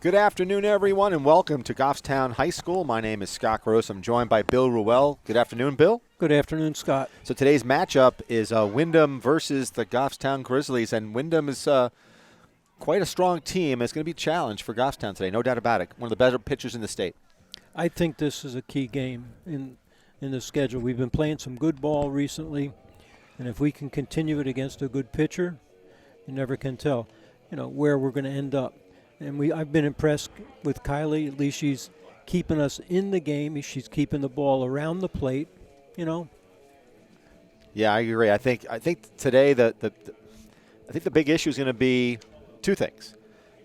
Good afternoon, everyone, and welcome to Goffstown High School. My name is Scott Gross. I'm joined by Bill Ruel. Good afternoon, Bill. Good afternoon, Scott. So today's matchup is Windham versus the Goffstown Grizzlies, and Windham is quite a strong team. It's going to be a challenge for Goffstown today, no doubt about it. One of the better pitchers in the state. I think this is a key game in the schedule. We've been playing some good ball recently, and if we can continue it against a good pitcher, you never can tell, where we're going to end up. And I've been impressed with Kylie. At least she's keeping us in the game. She's keeping the ball around the plate. Yeah, I agree. I think today I think the big issue is going to be two things.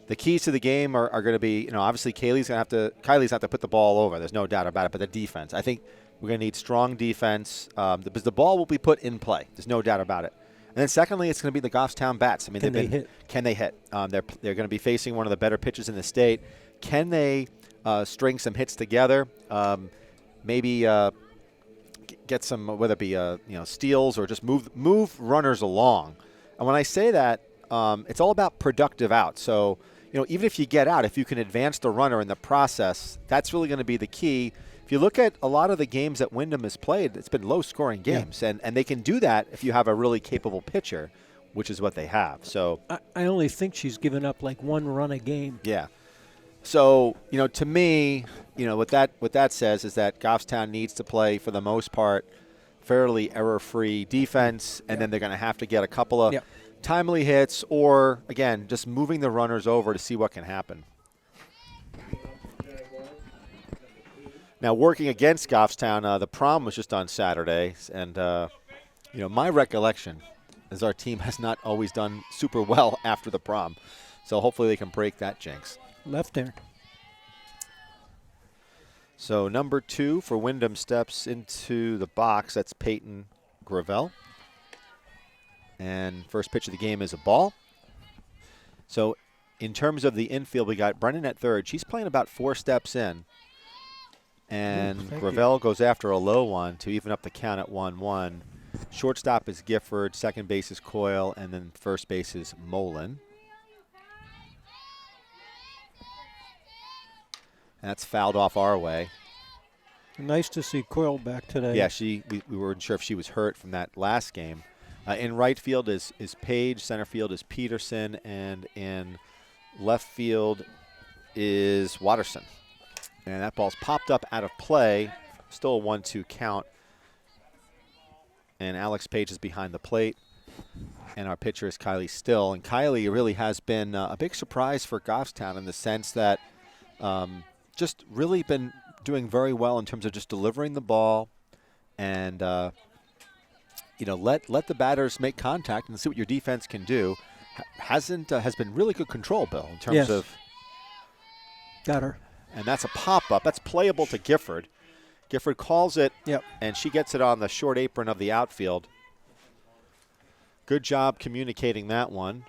The keys to the game are going to be, obviously Kylie's going to have to put the ball over. There's no doubt about it. But the defense, I think we're going to need strong defense because the ball will be put in play. There's no doubt about it. And then secondly, it's going to be the Goffstown bats. I mean, Can they hit? They're going to be facing one of the better pitchers in the state. Can they string some hits together? Maybe get some, whether it be steals or just move runners along. And when I say that, it's all about productive outs. So even if you get out, if you can advance the runner in the process, that's really going to be the key. If you look at a lot of the games that Windham has played, it's been low-scoring games, and they can do that if you have a really capable pitcher, which is what they have. So I only think she's given up like one run a game. Yeah. So to me, what that says is that Goffstown needs to play for the most part fairly error-free defense, and then they're going to have to get a couple of timely hits, or again, just moving the runners over to see what can happen. Now, working against Goffstown, the prom was just on Saturday, and my recollection is our team has not always done super well after the prom, so hopefully they can break that jinx. Left there. So number 2 for Windham steps into the box. That's Peyton Gravel, and first pitch of the game is a ball. So in terms of the infield, we got Brennan at third. She's playing about 4 steps in. And Gravel goes after a low one to even up the count at 1-1. Shortstop is Gifford, second base is Coyle, and then first base is Mullen. And that's fouled off our way. Nice to see Coyle back today. Yeah, we weren't sure if she was hurt from that last game. In right field is Page, center field is Peterson, and in left field is Watterson. And that ball's popped up out of play. Still a 1-2 count. And Alex Page is behind the plate. And our pitcher is Kylie Still. And Kylie really has been a big surprise for Goffstown in the sense that just really been doing very well in terms of just delivering the ball and, let the batters make contact and see what your defense can do. Has been really good control, Bill, in terms of. Got her. And that's a pop-up. That's playable to Gifford. Gifford calls it, and she gets it on the short apron of the outfield. Good job communicating that one.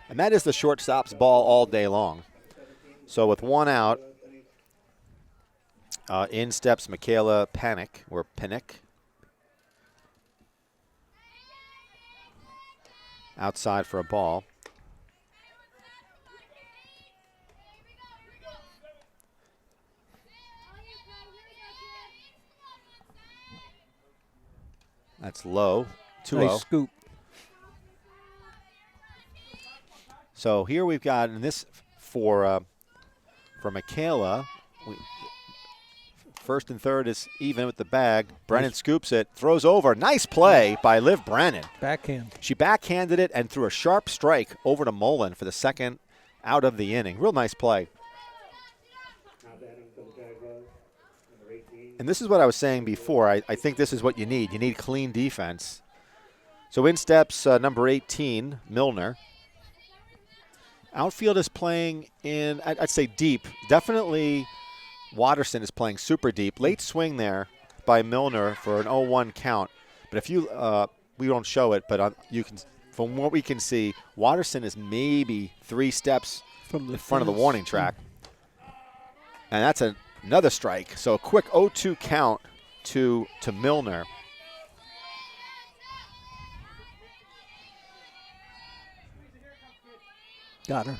And that is the shortstop's ball all day long. So with one out, in steps Michaela Pinnick. Outside for a ball. That's low, 2-0. Nice scoop. So here we've got, and this for Michaela, first and third is even with the bag. Brennan scoops it, throws over. Nice play by Liv Brennan. Backhand. She backhanded it and threw a sharp strike over to Mullen for the second out of the inning. Real nice play. And this is what I was saying before. I think this is what you need. You need clean defense. So in steps number 18, Milner. Outfield is playing in, I'd say deep. Definitely Watterson is playing super deep. Late swing there by Milner for an 0-1 count. But if you, we don't show it, but you can, from what we can see, Watterson is maybe 3 steps from the front of the warning track. And that's another strike. So a quick 0-2 count to Milner. Got her.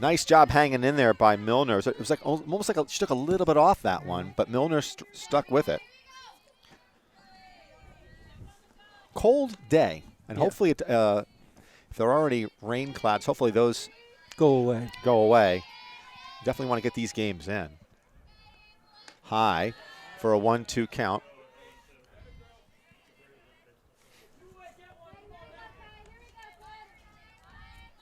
Nice job hanging in there by Milner. It was like almost like she took a little bit off that one, but Milner stuck with it. Cold day, and hopefully, if there are already rain clouds, hopefully those Go away. Go away. Definitely want to get these games in. High for a 1-2 count.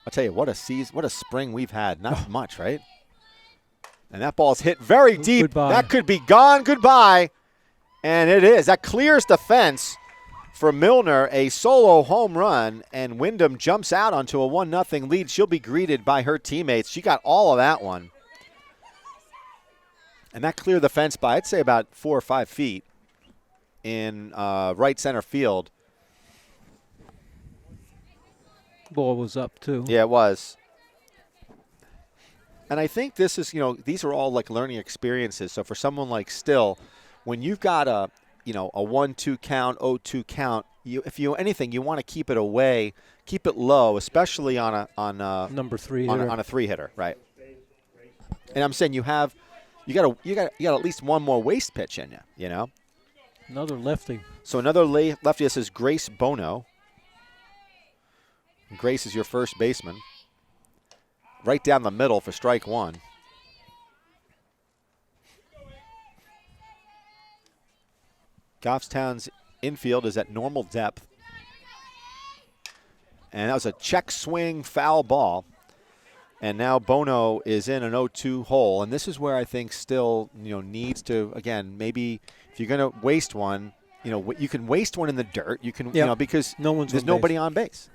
I'll tell you, what a season, what a spring we've had. Not much, right? And that ball's hit very deep. Goodbye. That could be gone. Goodbye. And it is. That clears the fence for Milner, a solo home run, and Windham jumps out onto a 1-0 lead. She'll be greeted by her teammates. She got all of that one. And that cleared the fence by, I'd say, about 4 or 5 feet in right center field. Ball was up, too. Yeah, it was. And I think this is, these are all like learning experiences. So for someone like Still, when you've got a 1-2 count, 0-2 count, if you anything, you want to keep it away, keep it low, especially on a number 3 on hitter. a 3-hitter, right? And I'm saying you got at least one more waste pitch in you. Another lefty. So another lefty. This is Grace Bono. Grace is your first baseman. Right down the middle for strike 1. Goffstown's infield is at normal depth. And that was a check swing foul ball. And now Bono is in an 0-2 hole. And this is where I think Still, needs to, again, maybe if you're going to waste one, you can waste one in the dirt. You can, because there's nobody on base.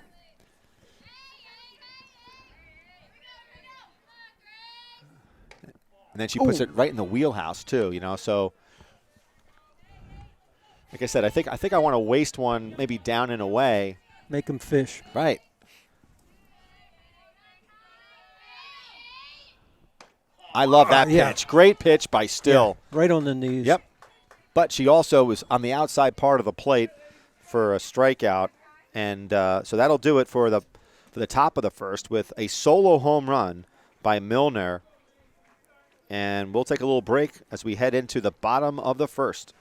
And then she puts it right in the wheelhouse too, So, like I said, I think I want to waste one maybe down and away. Make them fish. Right. I love that pitch. Great pitch by Still. Yeah, right on the knees. Yep. But she also was on the outside part of the plate for a strikeout, and so that'll do it for the top of the first with a solo home run by Milner. And we'll take a little break as we head into the bottom of the first.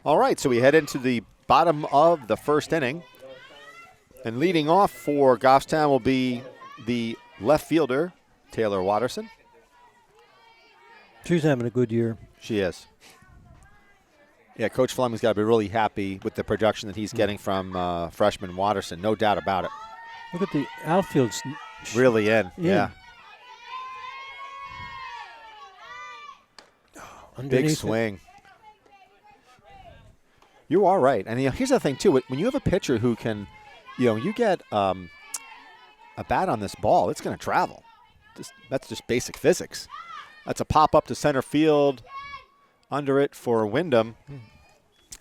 All right, so we head into the bottom of the first inning. And leading off for Goffstown will be the left fielder, Taylor Watterson. She's having a good year. She is. Yeah, Coach Fleming's got to be really happy with the production that he's getting from freshman Watterson. No doubt about it. Look at the outfield's really in. Yeah. Big swing. You are right. And here's the thing, too. When you have a pitcher who can, you get a bat on this ball, it's going to travel. That's just basic physics. That's a pop up to center field under it for Windham.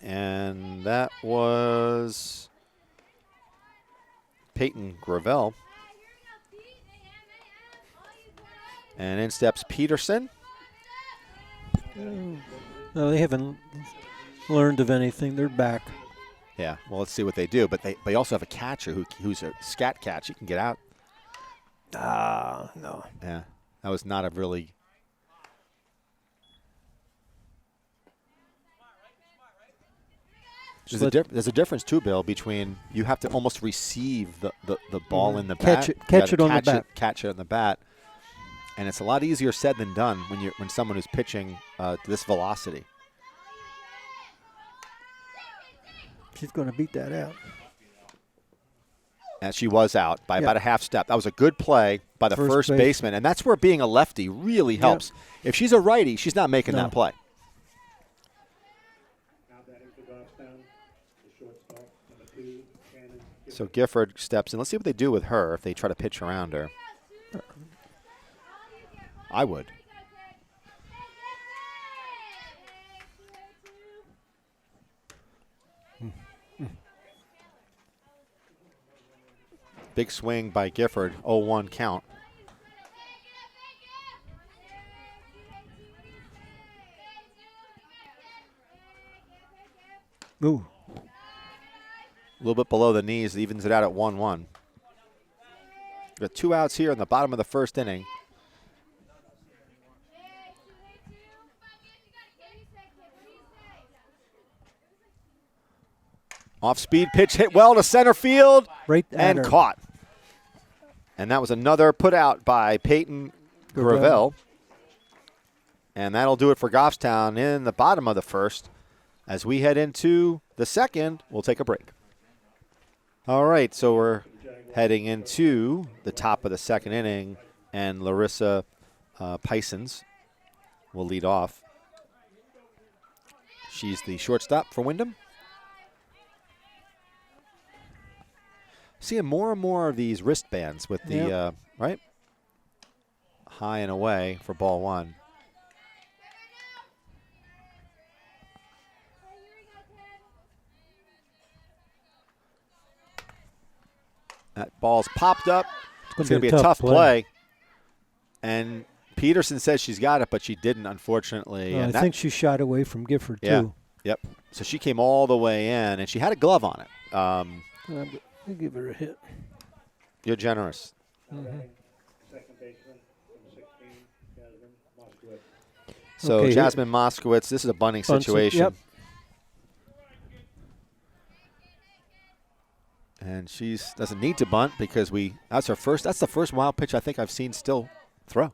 And that was Peyton Gravel. And in steps Peterson. No, they haven't learned of anything. They're back. Yeah, well, let's see what they do. But they also have a catcher who's a scat catch. He can get out. No. Yeah, that was not a really. There's a difference, too, Bill, between you have to almost receive the ball in the bat. Catch it on the bat. Catch it on the bat. And it's a lot easier said than done when someone who's pitching to this velocity. She's going to beat that out. And she was out by about a half step. That was a good play by the first baseman. And that's where being a lefty really helps. If she's a righty, she's not making that play. So Gifford steps in. Let's see what they do with her if they try to pitch around her. I would. Big swing by Gifford, 0-1 count. Ooh. A little bit below the knees, evens it out at 1-1. we got 2 outs here in the bottom of the first inning. Off-speed pitch hit well to center field Right and caught. And that was another put out by Peyton Gravel. And that'll do it for Goffstown in the bottom of the first. As we head into the second, we'll take a break. All right, so we're heading into the top of the second inning, and Larissa Pisons will lead off. She's the shortstop for Windham. Seeing more and more of these wristbands with the, right? High and away for ball one. That ball's popped up. It's going to be a tough play. And Peterson says she's got it, but she didn't, unfortunately. I think she shot away from Gifford, too. Yep. So she came all the way in, and she had a glove on it. I'll give her a hit. You're generous. Mm-hmm. So Jasmine Moskowitz, this is a bunting situation. Yep. And she doesn't need to bunt because that's the first wild pitch I think I've seen still throw.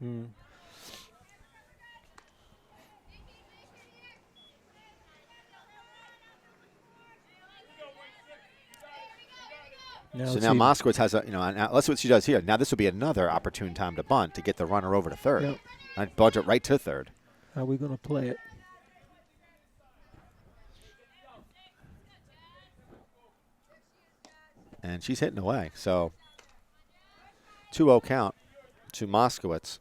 So now Moskowitz has now let's see what she does here. Now this will be another opportune time to bunt to get the runner over to third. Yep. I'd budge it right to third. How are we going to play it? And she's hitting away. So 2-0 count to Moskowitz.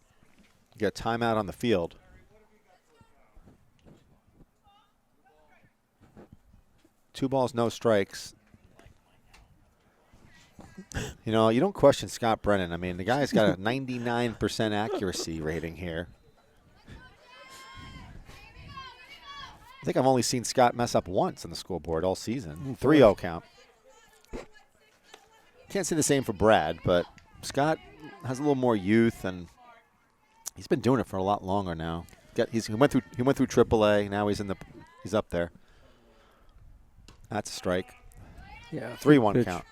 Get a timeout on the field. Two balls, no strikes. You know, you don't question Scott Brennan. I mean, the guy's got a 99% accuracy rating here. I think I've only seen Scott mess up once on the scoreboard all season. 3-0 count. Can't say the same for Brad, but Scott has a little more youth, and he's been doing it for a lot longer now. He went through AAA. Now he's up there. That's a strike. Yeah. 3-1 count.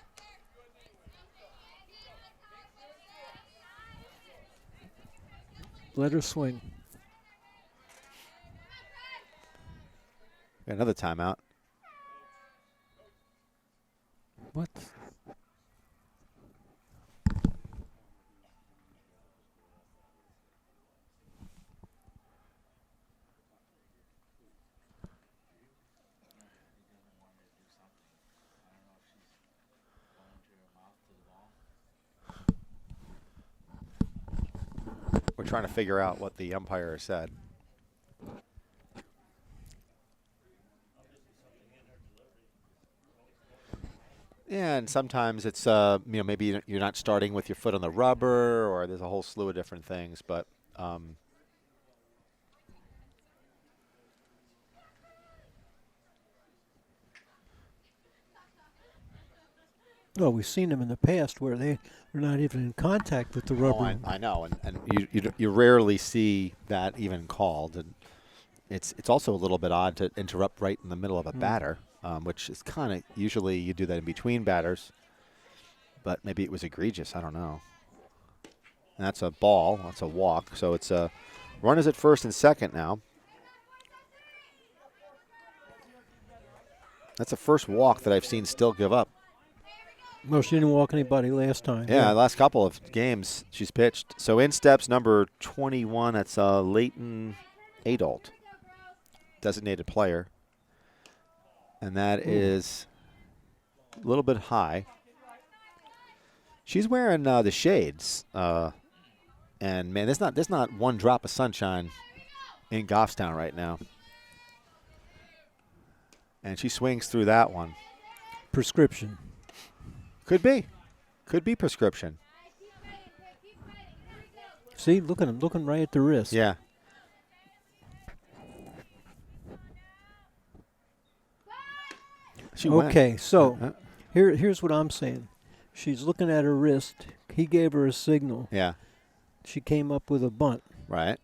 Let her swing. Another timeout. What? We're trying to figure out what the umpire said. Yeah, and sometimes it's maybe you're not starting with your foot on the rubber, or there's a whole slew of different things. But well, we've seen them in the past where they're not even in contact with the rubber. I know, and you rarely see that even called, and it's also a little bit odd to interrupt right in the middle of a batter. Which is kind of usually you do that in between batters, but maybe it was egregious. I don't know. And that's a ball. That's a walk. So it's a runners at first and second now. That's the first walk that I've seen Still give up. No, she didn't walk anybody last time. Yeah, last couple of games she's pitched. So in steps number 21. That's Leighton Adult, designated player. And that is a little bit high. She's wearing the shades, and man, there's not one drop of sunshine in Goffstown right now. And she swings through that one. Prescription. Could be prescription. See, look at him, looking right at the wrist. Yeah. Okay, so here's what I'm saying. She's looking at her wrist. He gave her a signal. Yeah. She came up with a bunt. Right.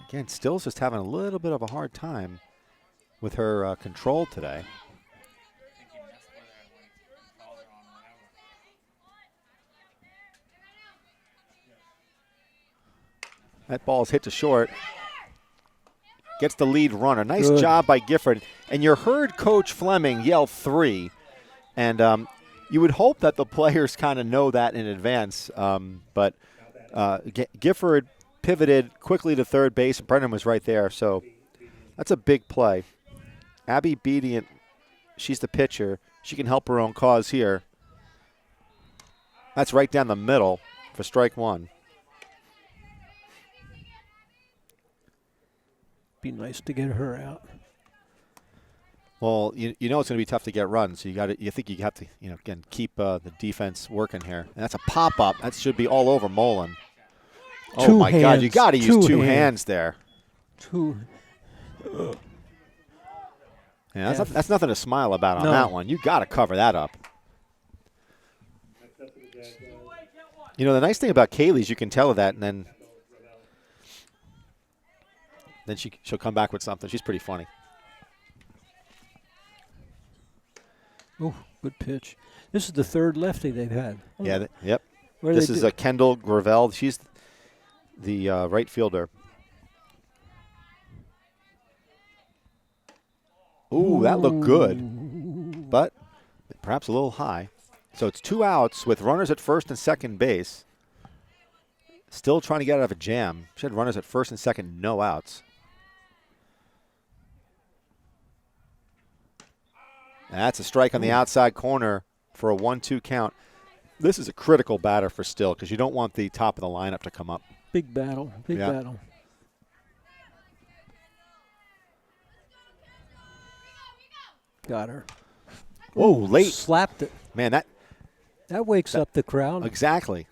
Again, Stills just having a little bit of a hard time with her control today. That ball's hit to short. Gets the lead runner. Nice job by Gifford. And you heard Coach Fleming yell 3. And you would hope that the players kind of know that in advance. But Gifford pivoted quickly to third base. Brennan was right there. So that's a big play. Abby Bedient, she's the pitcher. She can help her own cause here. That's right down the middle for strike 1. Be nice to get her out. Well, you know it's going to be tough to get runs. So you think you have to, again, keep the defense working here. And that's a pop up. That should be all over Mullen. Oh my God! You got to use two hands there. Yeah, that's nothing to smile about on that one. You got to cover that up. The nice thing about Kaylee is you can tell her that, and then she'll come back with something. She's pretty funny. Oh, good pitch. This is the third lefty they've had. Oh. Yeah, yep. This is Kendall Gravel. She's the right fielder. Ooh, that looked good, but perhaps a little high. So it's 2 outs with runners at first and second base. Still trying to get out of a jam. She had runners at first and second, no outs. And that's a strike on the outside corner for a 1-2 count. This is a critical batter for Still because you don't want the top of the lineup to come up. Big battle, big battle. Got her. Whoa, late. Slapped it. Man, that wakes up the crowd. Exactly.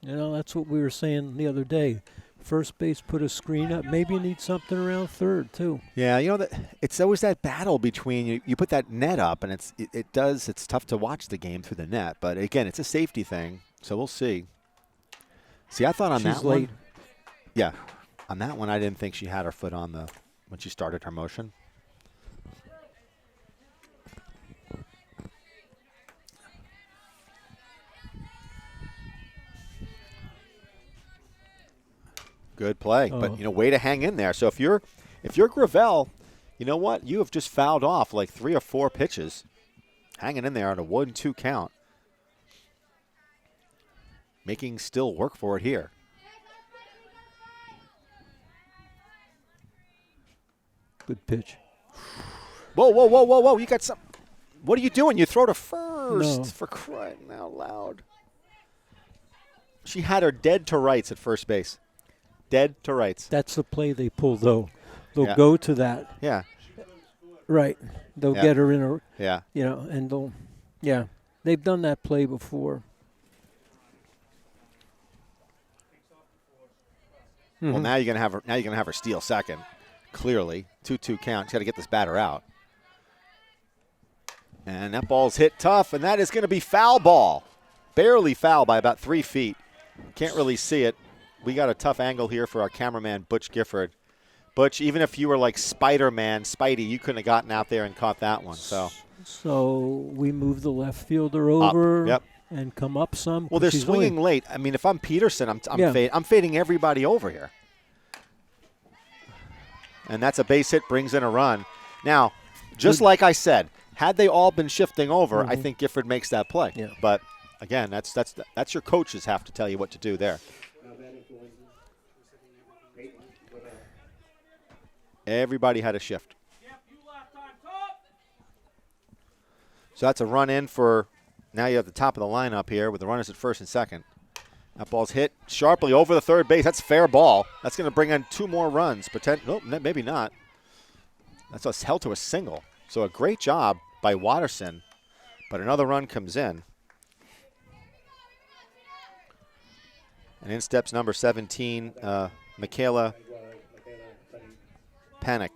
That's what we were saying the other day. First base put a screen up. Maybe you need something around third, too. Yeah, it's always that battle between you put that net up, and it's tough to watch the game through the net. But, again, it's a safety thing, so we'll see. See, I thought on that one. Yeah, on that one, I didn't think she had her foot on when she started her motion. Good play, but way to hang in there. So if you're Gravel, you know what? You have just fouled off like 3 or 4 pitches, hanging in there on a 1-2 count, making Still work for it here. Good pitch. Whoa! You got some. What are you doing? You throw to first for crying out loud. She had her dead to rights at first base. Dead to rights. That's the play they pull, though. They'll go to that. Yeah. Right. They'll get her in a. Yeah. And they'll. Yeah. They've done that play before. Well, now you're gonna have her steal second. Clearly, 2-2 count. She's got to get this batter out. And that ball's hit tough, and that is going to be foul ball. Barely foul by about 3 feet. Can't really see it. We got a tough angle here for our cameraman, Butch Gifford. Butch, even if you were like Spider-Man, Spidey, you couldn't have gotten out there and caught that one. So we move the left fielder over. Yep. And come up some. Well, they're swinging late. I mean, if I'm Peterson, I'm fading everybody over here. And that's a base hit, brings in a run. Now, just like I said, had they all been shifting over, I think Gifford makes that play. Yeah. But again, that's your coaches have to tell you what to do there. Everybody had a shift. So that's a run in for. Now you have the top of the lineup here with the runners at first and second. That ball's hit sharply over the third base. That's fair ball. That's going to bring in 2 more runs. Maybe not. That's held to a single. So a great job by Watterson, but another run comes in. And in steps number 17, Michaela Panic.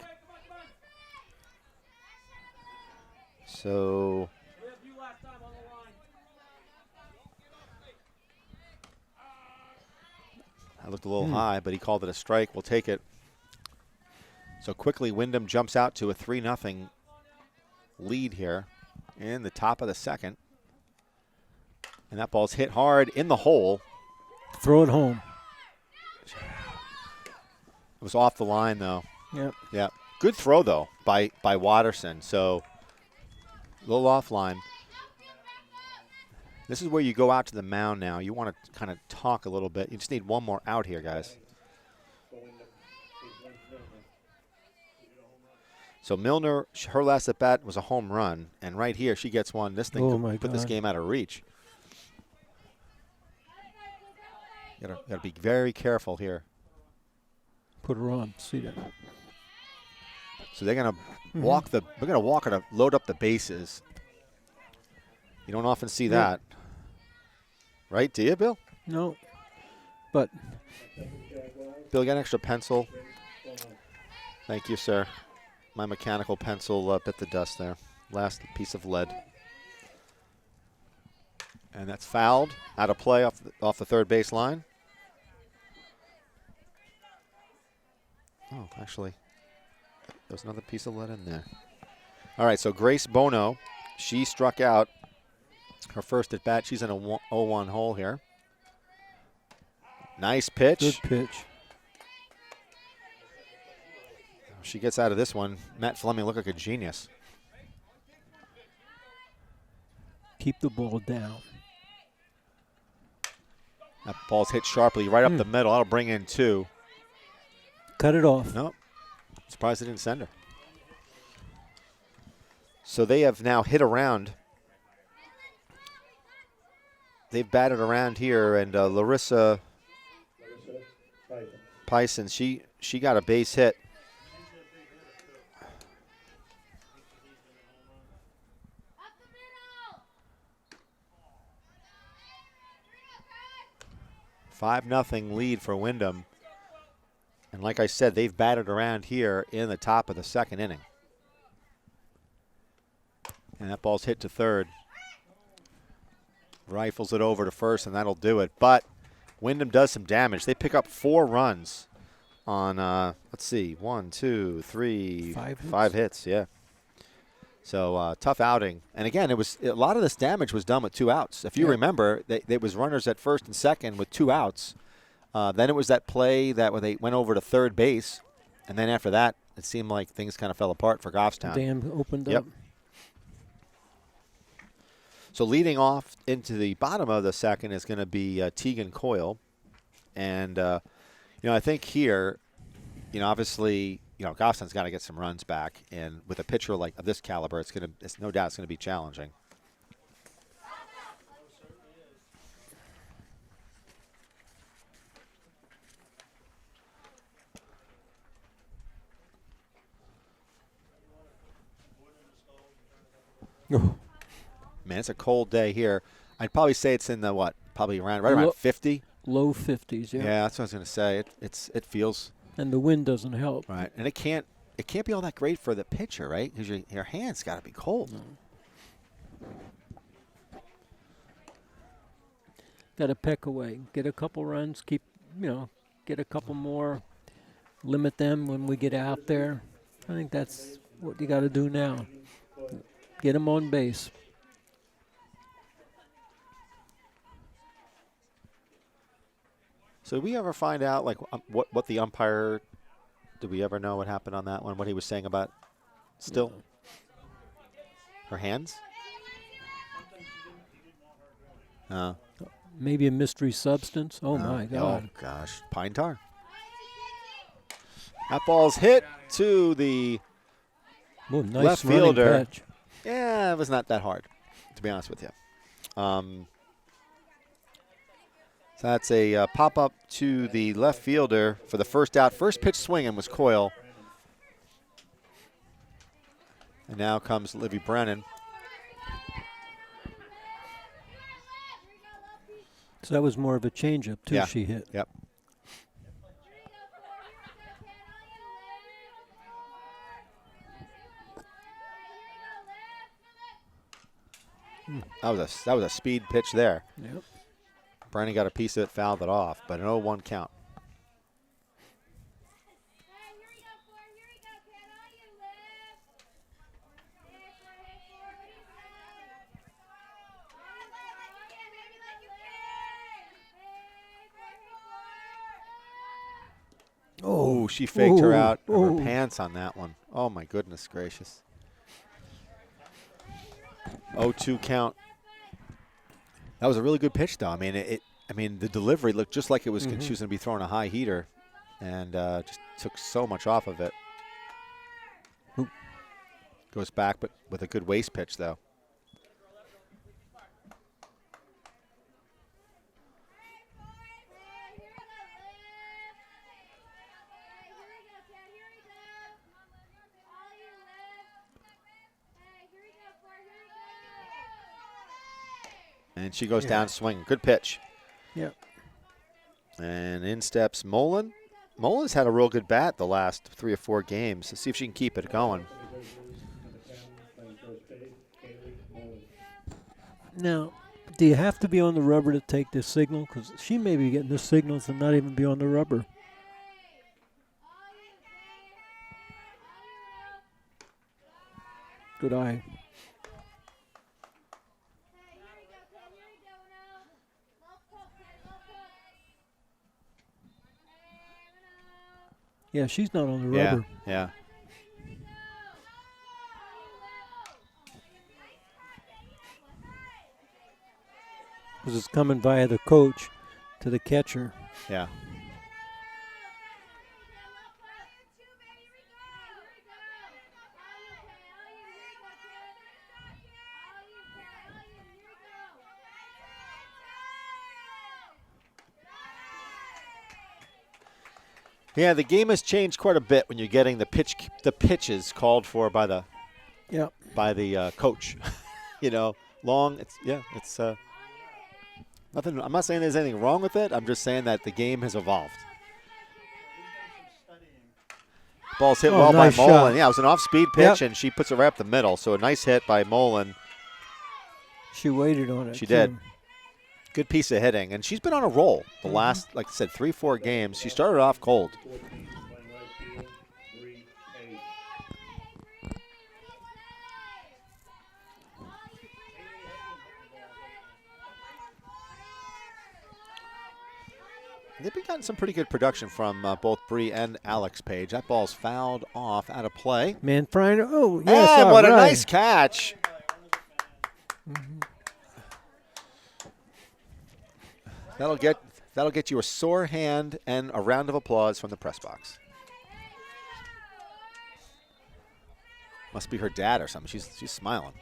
So I looked a little high, but he called it a strike. We'll take it. So quickly, Windham jumps out to a 3-0 lead here in the top of the second. And that ball's hit hard in the hole. Throw it home. It was off the line, though. Yep. Yeah. Good throw, though, by Watterson. So a little offline. This is where you go out to the mound now. You want to kind of talk a little bit. You just need one more out here, guys. So Milner, her last at bat was a home run, and right here she gets one. This thing could put this game out of reach. You gotta be very careful here. Put her on. See that? So they're gonna walk the. We're gonna walk her to load up the bases. You don't often see that, right? Do you, Bill? No, but Bill, you got an extra pencil? Thank you, sir. My mechanical pencil bit the dust there. Last piece of lead. And that's fouled, out of play off the third base line. Oh, actually, there's another piece of lead in there. All right, so Grace Bono, she struck out her first at bat. She's in a 0-1 hole here. Nice pitch. Good pitch. She gets out of this one. Matt Fleming looked like a genius. Keep the ball down. That ball's hit sharply right up the middle. That'll bring in 2. Cut it off. Nope. Surprised they didn't send her. So they have now hit around. They've batted around here, and Larissa Pison, she got a base hit. Five 5-0 lead for Windham. And like I said, they've batted around here in the top of the second inning. And that ball's hit to third. Rifles it over to first, and that'll do it. But Windham does some damage. They pick up 4 runs on, let's see, 1, 2, 3, 5 hits. Yeah. So tough outing. And again, a lot of this damage was done with 2 outs. If you remember, it was runners at first and second with 2 outs. Then it was that play where they went over to third base. And then after that, it seemed like things kind of fell apart for Goffstown. Dam opened up. So leading off into the bottom of the second is going to be Tegan Coyle. And, I think here, obviously, Goffstown's got to get some runs back. And with a pitcher like of this caliber, it's no doubt it's going to be challenging. Man, it's a cold day here. I'd probably say it's in the probably around 50. Low 50s, yeah. Yeah, that's what I was going to say. It feels. And the wind doesn't help. Right, and it can't be all that great for the pitcher, right? Because your hands got to be cold. Got to peck away, get a couple runs, get a couple more, limit them when we get out there. I think that's what you got to do now. Get them on base. So did we ever find out what the umpire? Did we ever know what happened on that one? What he was saying about still her hands? Maybe a mystery substance. Oh my God! Oh gosh, pine tar. That ball's hit to the nice left fielder. Catch. Yeah, it was not that hard, to be honest with you. So that's a pop-up to the left fielder for the first out. First pitch swinging was Coyle. And now comes Livy Brennan. So that was more of a changeup, too, Yeah. she hit. Yep. That was a speed pitch there. Yep. Brandon got a piece of it, fouled it off, but an 0-1 count. Oh, she faked her out of her pants on that one. Oh, my goodness gracious. 0-2 count. That was a really good pitch, though. I mean, the delivery looked just like it was. She was going to be throwing a high heater, and just took so much off of it. Oop. Goes back, but with a good waist pitch, though. And she goes down swinging. Good pitch. Yep. And in steps Mullen. Mullen's had a real good bat the last 3 or 4 games. Let's see if she can keep it going. Now, do you have to be on the rubber to take this signal? Because she may be getting the signals and not even be on the rubber. Good eye. Yeah, she's not on the rubber. Yeah. Because it's coming via the coach to the catcher. Yeah. Yeah, the game has changed quite a bit when you're getting the pitches called for by the coach. You know, long. It's nothing. I'm not saying there's anything wrong with it. I'm just saying that the game has evolved. Ball's hit well nice by Mullen. shot. Yeah, it was an off-speed pitch, and she puts it right up the middle. So a nice hit by Mullen. She waited on it. She did. Good piece of hitting, and she's been on a roll the last, like I said, 3-4 games. She started off cold. They've been getting some pretty good production from both Bree and Alex Page. That ball's fouled off, out of play. Manfriner. Oh, yes, and what right. a nice catch. That'll get you a sore hand and a round of applause from the press box. Must be her dad or something. She's smiling.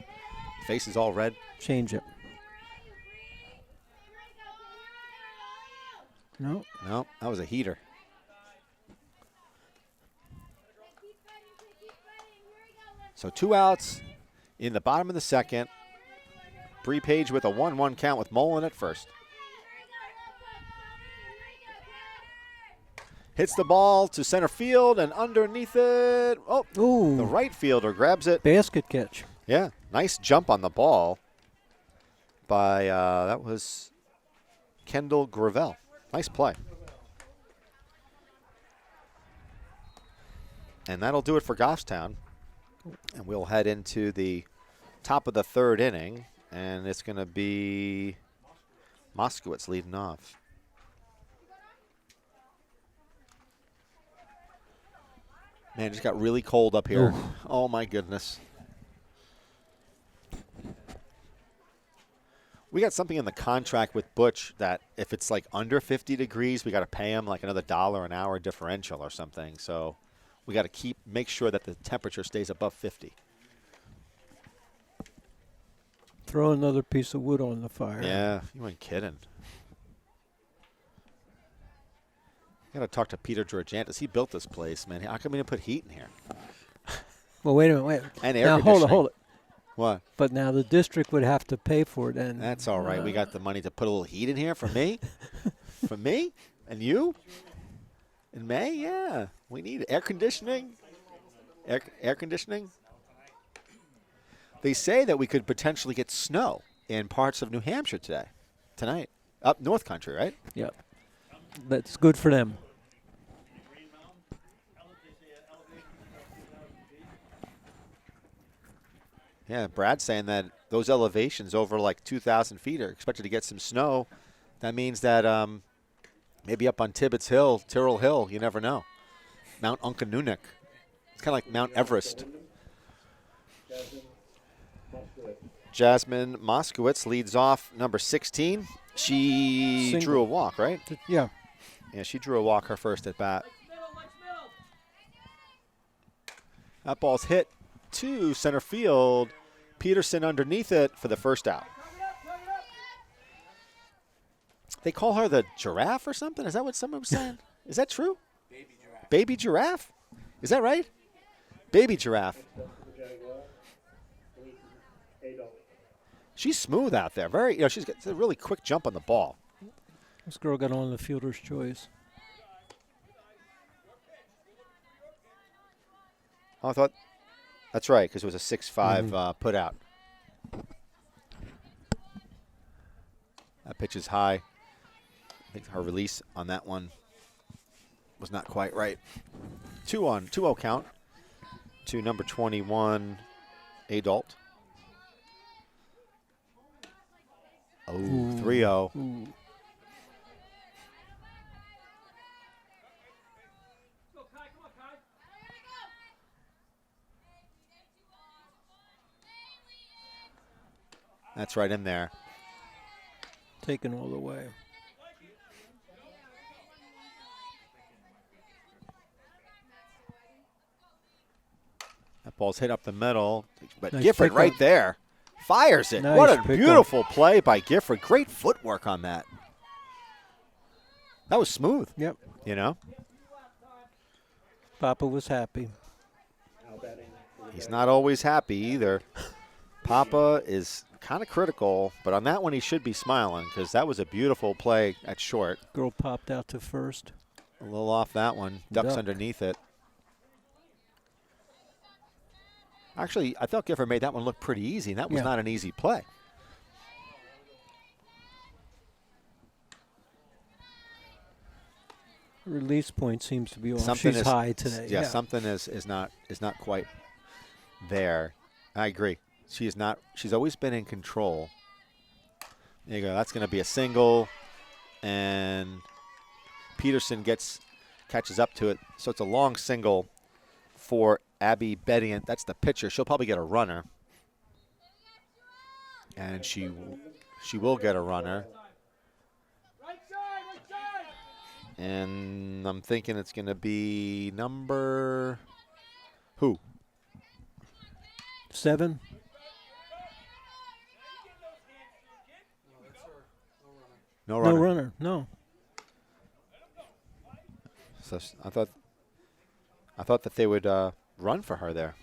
Face is all red. Change it. No, that was a heater. So 2 outs in the bottom of the second. Bree Page with a 1-1 count with Mullen at first. Hits the ball to center field and underneath it. Oh, ooh. The right fielder grabs it. Basket catch. Yeah, nice jump on the ball by, that was Kendall Gravel. Nice play. And that'll do it for Goffstown. And we'll head into the top of the 3rd inning, and it's going to be Moskowitz leading off. Man, it just got really cold up here. Ooh. Oh, my goodness. We got something in the contract with Butch that if it's like under 50 degrees, we got to pay him like another $1 an hour differential or something. So we got to make sure that the temperature stays above 50. Throw another piece of wood on the fire. Yeah, you ain't kidding. Got to talk to Peter Georgiantis. He built this place, man. How come he didn't put heat in here? Well, wait a minute. And air now, conditioning. hold it. What? But now the district would have to pay for it, and That's all right. We got the money to put a little heat in here for me. For me? And you? In May? Yeah. We need air conditioning. Air conditioning? They say that we could potentially get snow in parts of New Hampshire tonight. Up North Country, right? yeah, that's good for them. Yeah, Brad's saying that those elevations over like 2,000 feet are expected to get some snow. That means that maybe up on Tibbetts Hill, Tyrrell Hill, you never know. Mount Uncanunic. It's kind of like Mount Everest. Jasmine Moskowitz leads off number 16. She Single. drew a walk, right? Yeah. Yeah, she drew a walk her first at bat. That ball's hit to center field. Peterson underneath it for the first out. They call her the giraffe or something? Is that what someone was saying? Is that true? Baby giraffe. Baby giraffe? Is that right? Baby giraffe. She's smooth out there. Very, she's got a really quick jump on the ball. This girl got on the fielder's choice. Oh, I thought that's right because it was a 6-5 put out. That pitch is high. I think her release on that one was not quite right. 2-0 count to number 21, Adult. Oh, 3-0. Ooh. That's right in there. Taken all the way. That ball's hit up the middle, but Nice Gifford pickup. right there fires it. Nice What a pickup. beautiful play by Gifford. Great footwork on that. That was smooth, Yep. you know. Papa was happy. He's not always happy either. Papa is kind of critical, but on that one he should be smiling because that was a beautiful play at short. Girl popped out to first. A little off that one. Ducks Duck. underneath it. Actually, I thought Gifford made that one look pretty easy, and that was Yeah. not an easy play. Release point seems to be off. Something She's is high today. Yeah, something is not quite there. I agree. She is not. She's always been in control. There you go. That's going to be a single, and Peterson catches up to it. So it's a long single for Abby Bedient. That's the pitcher. She'll probably get a runner, and she will get a runner. And I'm thinking it's going to be number who? 7. No runner. No runner. No. So I thought that they would run for her there.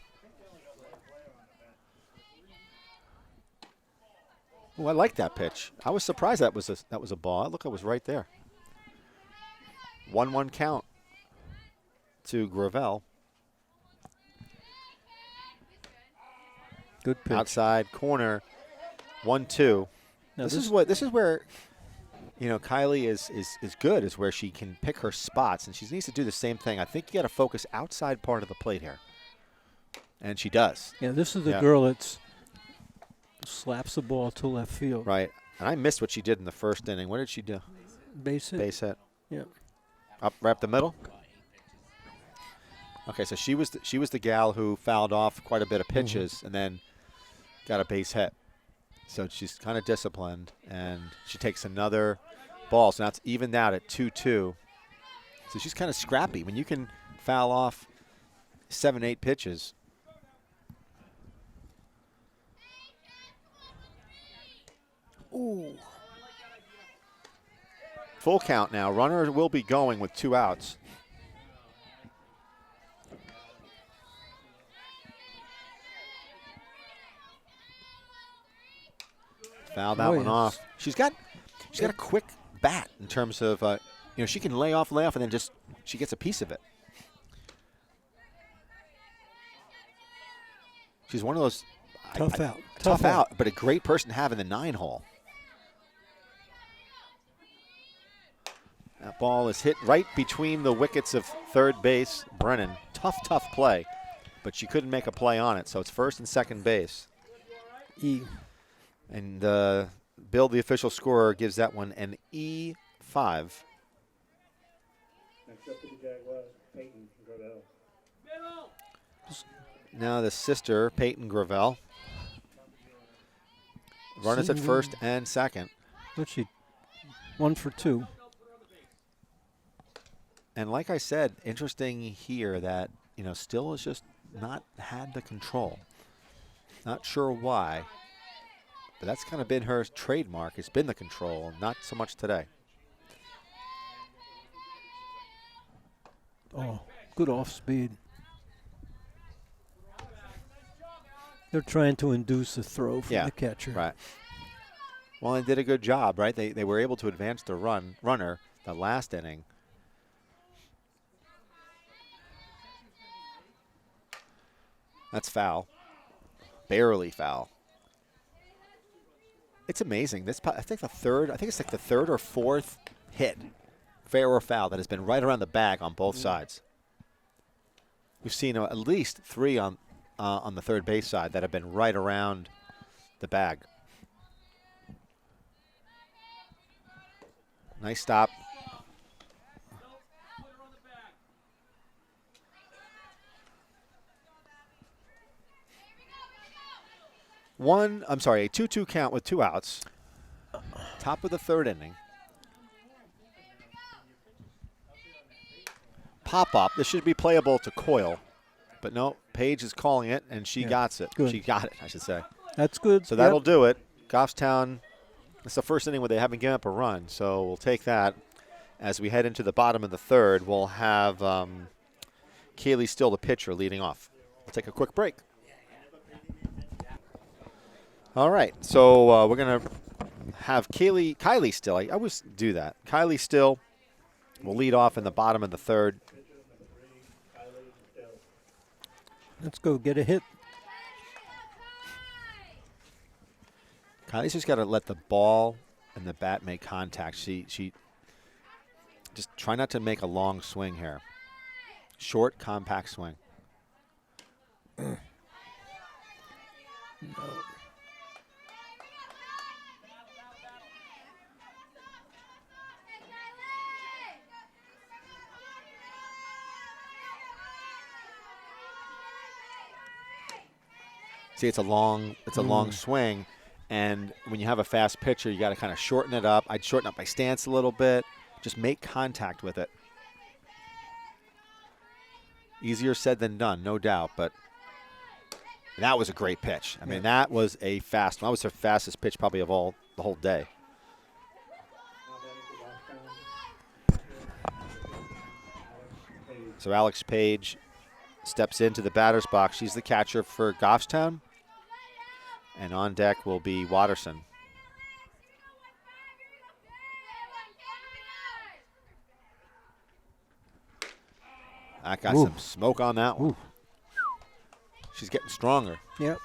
Oh, I like that pitch. I was surprised that was a ball. Look, it was right there. 1-1 count to Gravel. Good pitch. Outside corner, 1-2. Now This is where Kylie is good, is where she can pick her spots, and she needs to do the same thing. I think you got to focus outside part of the plate here, and she does. Yeah, this is the Yeah. girl that slaps the ball to left field. Right, and I missed what she did in the first inning. What did she do? Base hit. Base hit. Yeah. Up, right up the middle. Okay, so she was the gal who fouled off quite a bit of pitches and then got a base hit. So she's kind of disciplined, and she takes another ball. So now it's evened out at 2-2. So she's kind of scrappy. When you can foul off 7-8 pitches. Ooh. Full count now. Runner will be going with 2 outs. Foul that one off. She's got a quick bat in terms of she can lay off, and then just she gets a piece of it. She's one of those tough out, but a great person to have in the 9-hole. That ball is hit right between the wickets of third base. Brennan, tough play, but she couldn't make a play on it, so it's first and second base. And Bill, the official scorer, gives that one an E5. Next up to the Jaguars, Peyton Gravel. Now the sister, Peyton Gravel. Runners at first and second. What's she? 1 for 2. And like I said, interesting here that, Still has just not had the control. Not sure why, but that's kind of been her trademark. It's been the control, not so much today. Oh, good off speed. They're trying to induce a throw from the catcher. Right. Well, they did a good job, right? They were able to advance the runner the last inning. That's foul. Barely foul. It's amazing. I think it's like the third or fourth hit, fair or foul, that has been right around the bag on both sides. We've seen at least 3 on the third base side that have been right around the bag. Nice stop. A 2-2 count with 2 outs. Top of the third inning. Pop-up. This should be playable to Coyle. But no, Paige is calling it, and she got it. Good. She got it, I should say. That's good. So that'll do it. Goffstown, it's the first inning where they haven't given up a run. So we'll take that. As we head into the bottom of the third, we'll have Kaylee Still, the pitcher, leading off. We'll take a quick break. All right, so we're going to have Kylie Still. I always do that. Kylie Still will lead off in the bottom of the third. Let's go get a hit. Kylie's just got to let the ball and the bat make contact. She just try not to make a long swing here. Short, compact swing. No. See, it's a long swing, and when you have a fast pitcher, you got to kind of shorten it up. I'd shorten up my stance a little bit. Just make contact with it. Easier said than done, no doubt, but that was a great pitch. I mean, that was a fast one. That was her fastest pitch probably of the whole day. So Alex Page steps into the batter's box. She's the catcher for Goffstown. And on deck will be Watterson. That got some smoke on that one. She's getting stronger. Yep.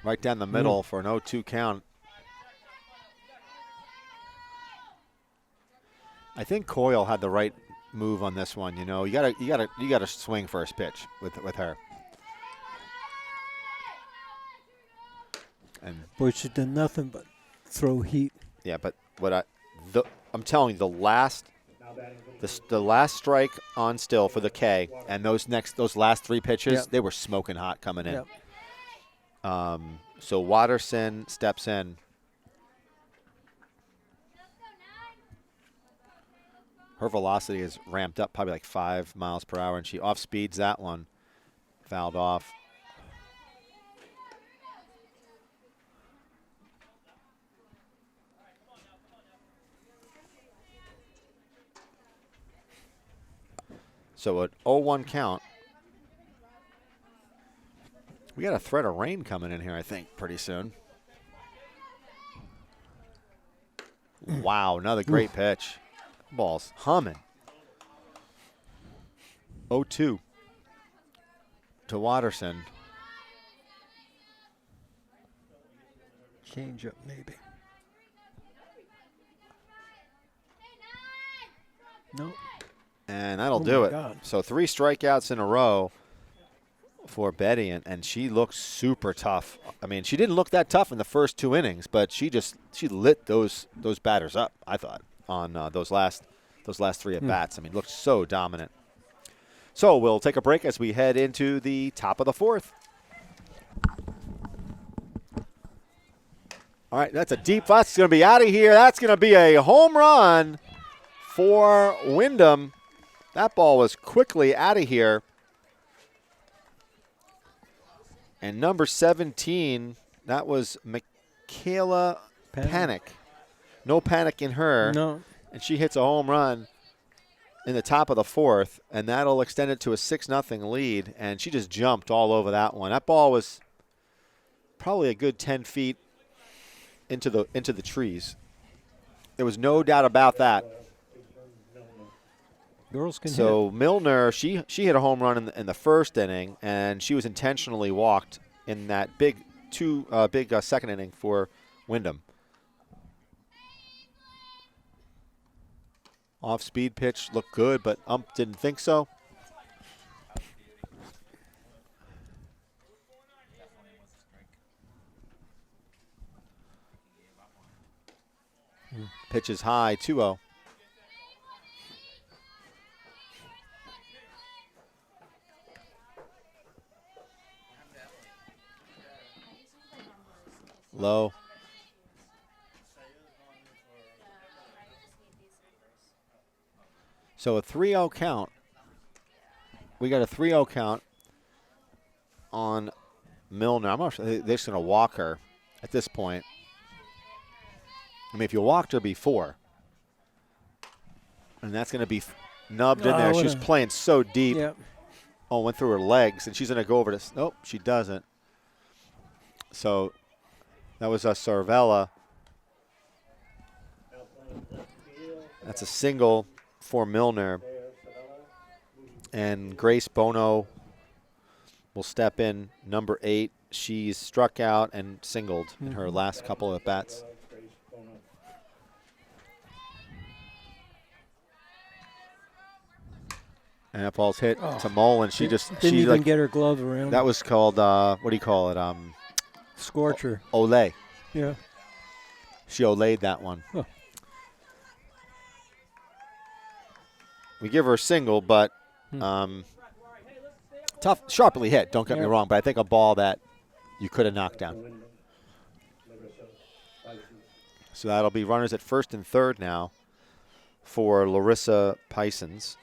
Right down the middle for an 0-2 count. I think Coyle had the right move on this one. You gotta swing first pitch with her. And boy, she did nothing but throw heat. Yeah, but I'm telling you, the last strike on Still for the K, and those last 3 pitches, they were smoking hot coming in. Yep. So Watterson steps in. Her velocity is ramped up probably like 5 miles per hour, and she off-speeds that one. Fouled off. So an 0-1 count. We got a threat of rain coming in here, I think, pretty soon. Wow, another great pitch. Ball's humming. 0-2 to Watterson. Change up, maybe. No. And that'll Oh do my it. God. So 3 strikeouts in a row for Betty, and she looks super tough. I mean, she didn't look that tough in the first 2 innings, but she lit those batters up, I thought, on those last 3 at bats. I mean, looked so dominant. So we'll take a break as we head into the top of the 4th. All right, that's a deep. That's going to be out of here. That's going to be a home run for Windham. That ball was quickly out of here. And number 17, that was Michaela Panic. No panic in her. No. And she hits a home run in the top of the 4th, and that'll extend it to a 6-0 lead. And she just jumped all over that one. That ball was probably a good 10 feet into the trees. There was no doubt about that. Girls can So Milner, she hit a home run in the first inning, and she was intentionally walked in that big second inning for Windham. Off-speed pitch looked good, but ump didn't think so. Pitch is high, 2-0. Low. So a 3-0 count. We got a 3-0 count on Milner. I'm not sure they're just going to walk her at this point. I mean, if you walked her before, and that's going to be nubbed in there. She was playing so deep. Yep. Oh, went through her legs, and she's going to go over to. Nope, she doesn't. So that was a Cervella. That's a single for Milner. And Grace Bono will step in, number 8. She's struck out and singled in her last couple of bats. And that ball's hit to Mullen. She didn't she even get her glove around. That was called, what do you call it? Scorcher. Olay. Yeah. She olayed that one. Huh. We give her a single, but tough, sharply hit, don't get me wrong, but I think a ball that you could have knocked down. So that'll be runners at first and third now for Larissa Pisons.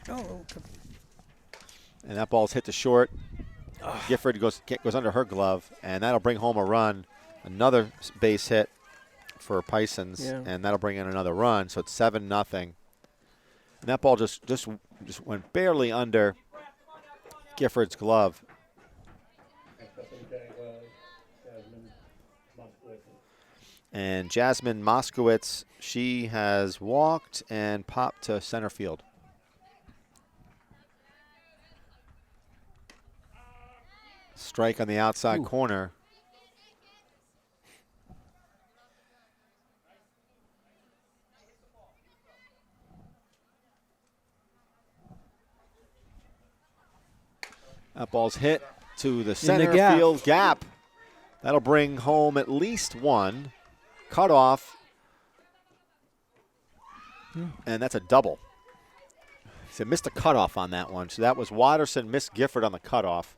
And that ball's hit to short. Gifford goes under her glove, and that'll bring home a run. Another base hit for Pisons, and that'll bring in another run. So it's 7-0. And that ball just went barely under Gifford's glove. And Jasmine Moskowitz, she has walked and popped to center field. Strike on the outside corner. That ball's hit to the center field gap. That'll bring home at least one. Cut off. And that's a double. So missed a cutoff on that one. So that was Watterson, missed Gifford on the cutoff.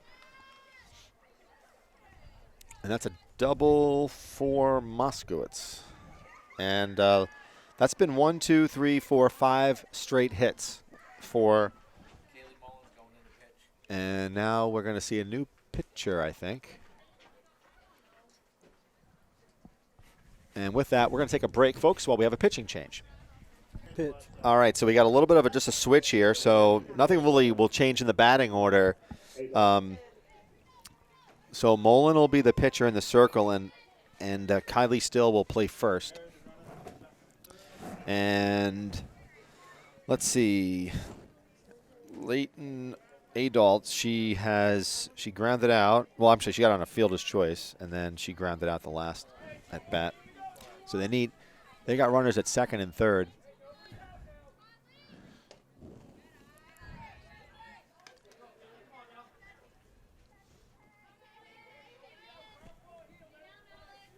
And that's a double for Moskowitz. And that's been 1, 2, 3, 4, 5 straight hits for. And now we're going to see a new pitcher, I think. And with that, we're going to take a break, folks, while we have a pitching change. Pitch. All right, so we got a little bit of just a switch here. So nothing really will change in the batting order. So Mullen will be the pitcher in the circle, and Kylie Still will play first. And let's see, Leighton Adult, she grounded out. Well, I'm sure she got on a fielder's choice, and then she grounded out the last at bat. So they got runners at second and third.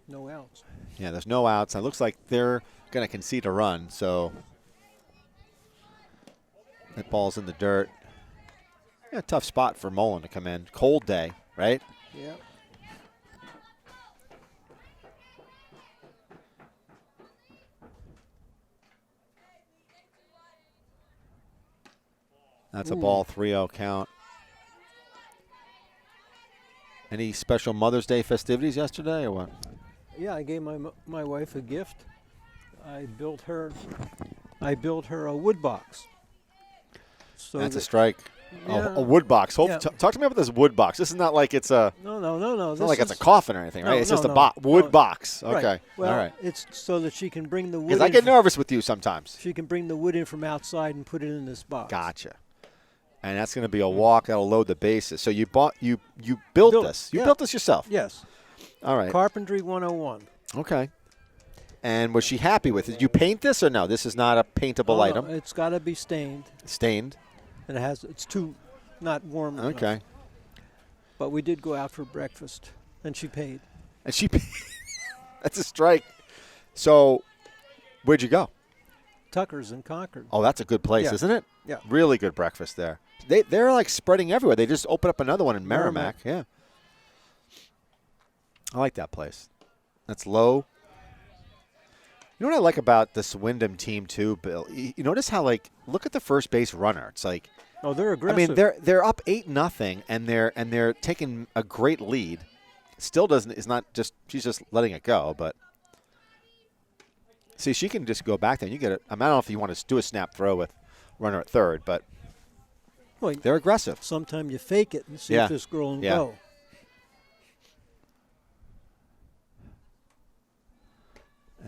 No outs. Yeah, there's no outs. It looks like they're going to concede a run, so that ball's in the dirt. Yeah, tough spot for Mullen to come in. Cold day, right? Yeah. That's a ball, 3-0 count. Any special Mother's Day festivities yesterday or what? Yeah, I gave my wife a gift. I built her a wood box. So That's a strike. Yeah. Oh, a wood box. Yeah. Talk to me about this wood box. This is not like it's a. No. It's not like it's a coffin or anything, right? It's just a wood box. Okay. Right. Well, all right. it's so that she can bring the wood. Because I get nervous with you sometimes. She can bring the wood in from outside and put it in this box. Gotcha. And that's going to be a walk that'll load the bases. So you built this. You built this yourself. Yes. All right. Carpentry 101. Okay. And was she happy with it? Did you paint this or no? This is not a paintable item. No, it's got to be stained. Stained. And it's too not warm enough. Okay. But we did go out for breakfast, and she paid. And she paid. That's a strike. So where'd you go? Tucker's in Concord. Oh, that's a good place, Yeah. isn't it? Yeah. Really good breakfast there. They're like spreading everywhere. They just opened up another one in Merrimack. Yeah. I like that place. That's low. You know what I like about this Windham team too, Bill? You notice how look at the first base runner. It's like, oh, they're aggressive. I mean, they're up 8-0 and they're taking a great lead. Still she's just letting it go, but see, she can just go back there and you get it. I don't know if you want to do a snap throw with runner at third, but they're aggressive. Sometimes you fake it and see if this girl will go.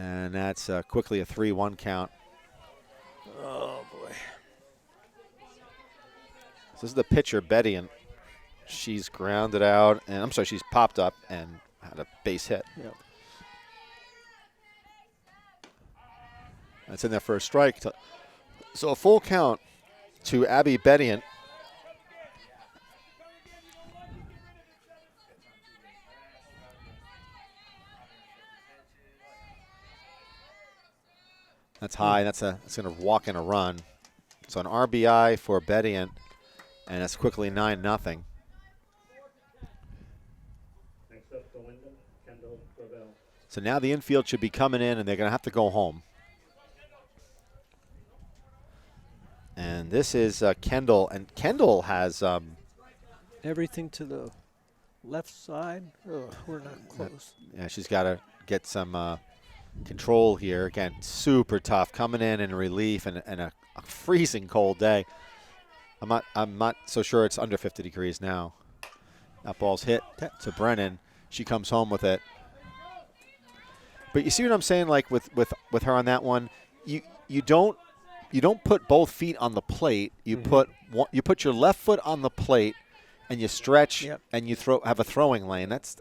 And that's quickly a 3-1 count. Oh, boy. So this is the pitcher, Betty, and she's grounded out. And I'm sorry, she's popped up and had a base hit. Yep. That's in there for a strike. So a full count to Abby Bedian. That's high. That's going to walk in a run. So an RBI for Bedian, and it's quickly 9-0. Next up for Windham, Kendall Gravel. So now the infield should be coming in, and they're going to have to go home. And this is Kendall, and Kendall has everything to the left side. Oh, we're not close. Yeah, she's got to get some control here. Again, super tough coming in relief and a freezing cold day. I'm not so sure it's under 50 degrees now. That ball's hit to Brennan. She comes home with it. But you see what I'm saying? Like with her on that one, you don't put both feet on the plate. You put your left foot on the plate, and you stretch and you have a throwing lane. That's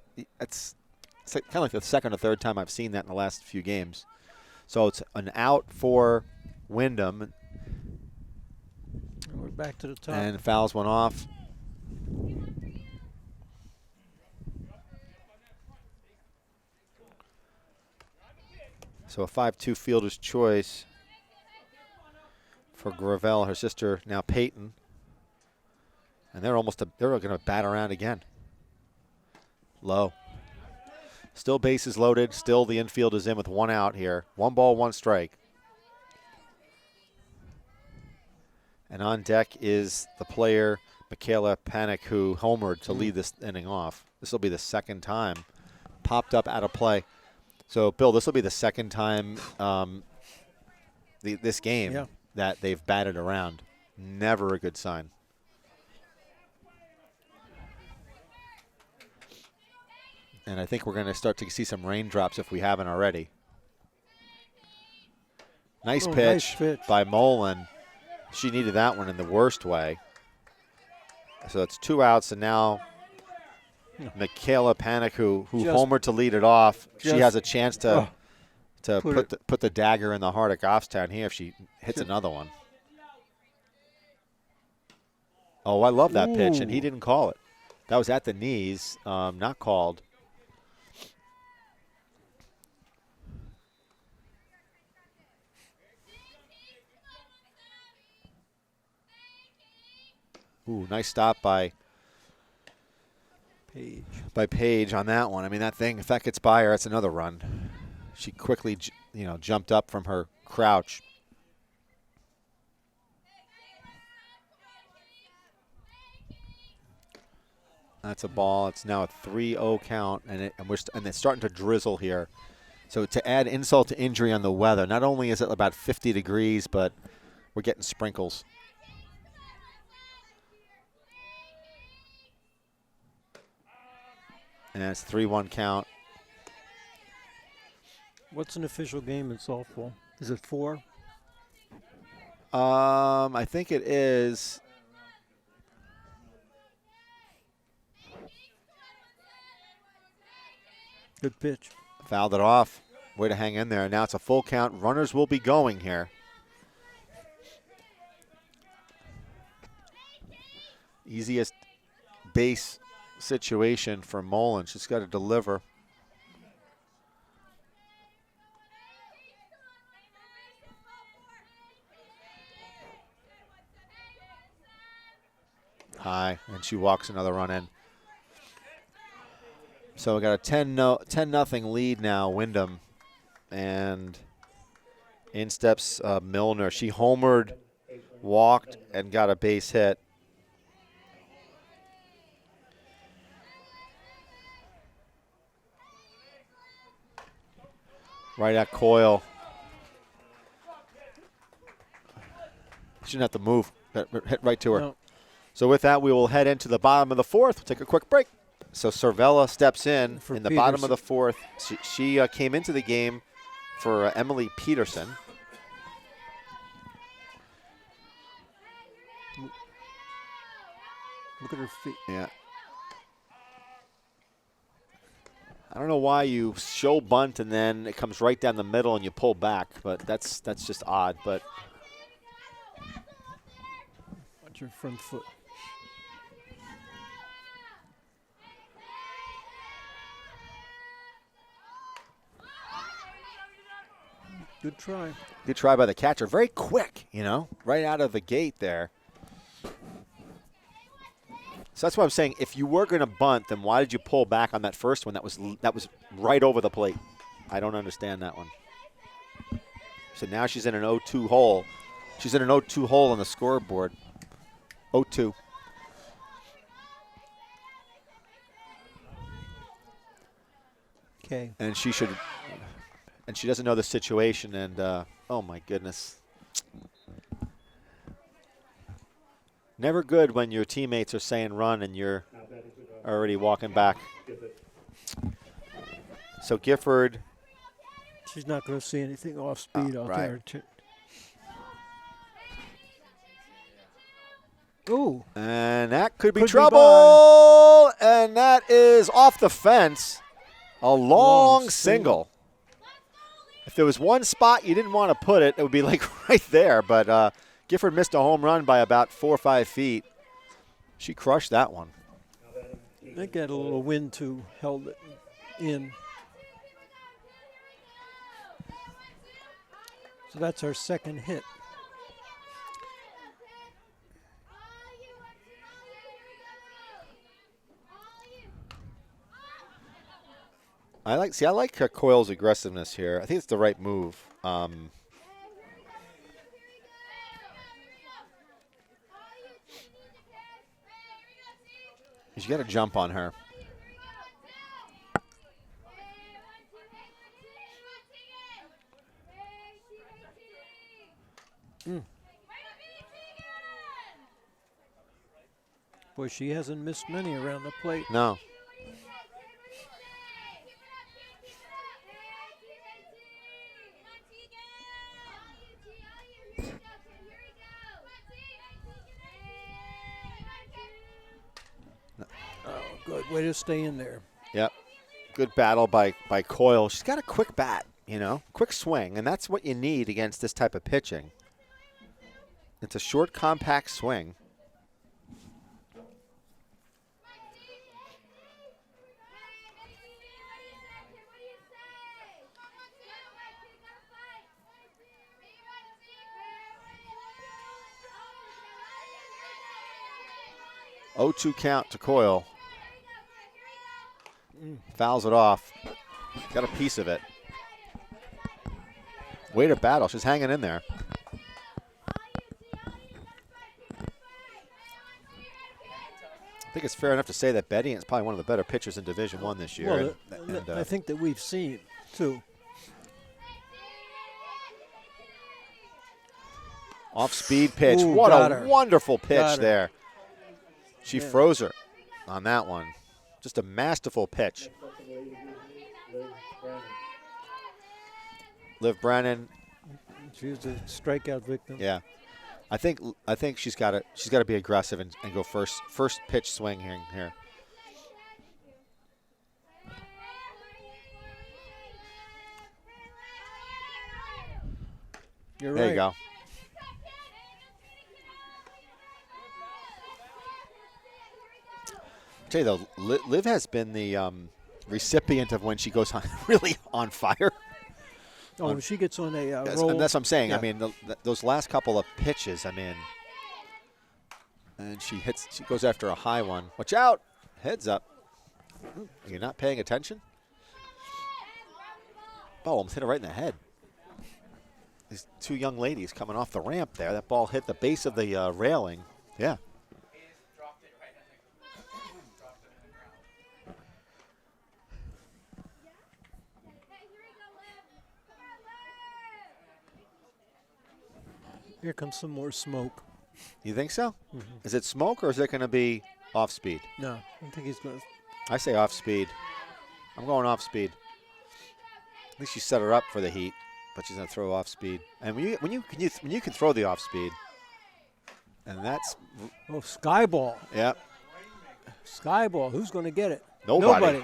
kind of like the second or third time I've seen that in the last few games. So it's an out for Windham. And we're back to the top. And fouls went off. So a 5-2 fielder's choice for Gravel, her sister, now Peyton. And they're going to bat around again. Low. Still bases loaded. Still the infield is in with one out here. 1 ball, 1 strike. And on deck is the player, Michaela Panic, who homered to lead this inning off. This will be the second time. Popped up out of play. So, Bill, this will be the second time this game that they've batted around. Never a good sign. And I think we're going to start to see some raindrops if we haven't already. Nice pitch by Mullen. She needed that one in the worst way. So it's 2 outs, and now Michaela Panic, who homered to lead it off, she has a chance to put the dagger in the heart of Goffstown here if she hits another one. Oh, I love that pitch, and he didn't call it. That was at the knees, not called. Ooh, nice stop by Paige on that one. I mean, that thing, if that gets by her, that's another run. She quickly, jumped up from her crouch. That's a ball. It's now a 3-0 count, and it's starting to drizzle here. So to add insult to injury on the weather, not only is it about 50 degrees, but we're getting sprinkles. And it's 3-1 count. What's an official game in softball? Is it 4? I think it is. Good pitch. Fouled it off. Way to hang in there. Now it's a full count. Runners will be going here. Easiest base situation for Mullen. She's got to deliver. High, and she walks another run in. So we got a 10-0 lead now, Windham. And in steps Milner. She homered, walked, and got a base hit. Right at Coyle. Shouldn't have to move. Hit right to her. No. So with that, we will head into the bottom of the 4th. We'll take a quick break. So Cervella steps in the Peterson. Bottom of the 4th. She came into the game for Emily Peterson. Look at her feet. Yeah. I don't know why you show bunt and then it comes right down the middle and you pull back, but that's just odd. But watch your front foot. Good try. Good try by the catcher. Very quick, right out of the gate there. So that's why I'm saying if you were going to bunt, then why did you pull back on that first one? That was right over the plate. I don't understand that one. So now she's in an 0-2 hole. She's in an 0-2 hole on the scoreboard. 0-2. Okay. And she doesn't know the situation, and oh my goodness. Never good when your teammates are saying run and you're already walking back. So Gifford. She's not going to see anything off speed out there. Ooh. And that could be trouble. And that is off the fence. A long single. If there was one spot you didn't want to put it, it would be like right there. But Gifford missed a home run by about 4 or 5 feet. She crushed that one. I think had a little wind too, held it in. So that's our second hit. I like Coyle's aggressiveness here. I think it's the right move. You got to jump on her. Boy, she hasn't missed many around the plate. No. Oh, good way to stay in there. Yep. Good battle by Coyle. She's got a quick bat, you know, quick swing, and that's what you need against this type of pitching. It's a short, compact swing. Oh, 2 count to Coyle. Fouls it off. Got a piece of it. Way to battle. She's hanging in there. I think it's fair enough to say that Betty is probably one of the better pitchers in Division I this year. Well, I think that we've seen, too. Off-speed pitch. Ooh, What got a her. wonderful Got pitch her. there. She froze her on that one. Just a masterful pitch. Next up to the ladies is Liv Brennan. Liv Brennan. She was a strikeout victim. Yeah. I think she's got to be aggressive and go first pitch swing here. You're There right. you go. I tell you though, Liv has been the recipient of when she goes on really on fire. Oh, when she gets on a That's, roll. and that's what I'm saying. Yeah. I mean, those last couple of pitches, I mean, and she goes after a high one. Watch out! Heads up. You're not paying attention? Ball almost hit her right in the head. These two young ladies coming off the ramp there. That ball hit the base of the railing. Yeah. Here comes some more smoke. You think so? Is it smoke or is it going to be off speed? No, I think he's going to. I say off speed. I'm going off speed. At least you set her up for the heat, but she's going to throw off speed. And when you can throw the off speed, and that's Oh, sky ball. yeah. Sky ball. Who's going to get it? Nobody.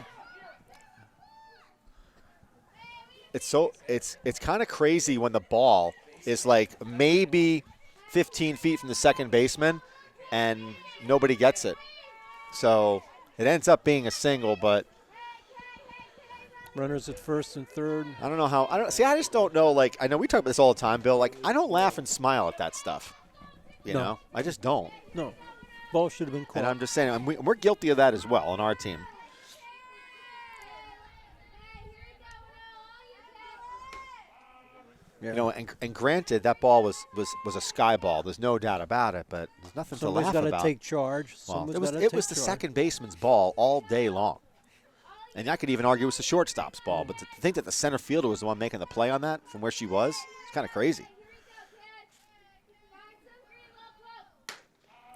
It's kind of crazy when the ball is like maybe 15 feet from the second baseman and nobody gets it. So it ends up being a single, but Runners at first and third. I don't know how. I just don't know. Like, I know we talk about this all the time, Bill. Like, I don't laugh and smile at that stuff. You No. know, I just don't. No. Ball should have been caught. And I'm just saying, we're guilty of that as well on our team. Yeah. You know, and granted, that ball was a sky ball. There's no doubt about it. But there's nothing Somebody's to got laugh to about. take charge. Well, Somebody's it was gotta it take was the charge. second baseman's ball all day long. And I could even argue it was the shortstop's ball. But to think that the center fielder was the one making the play on that from where she was, it's kind of crazy.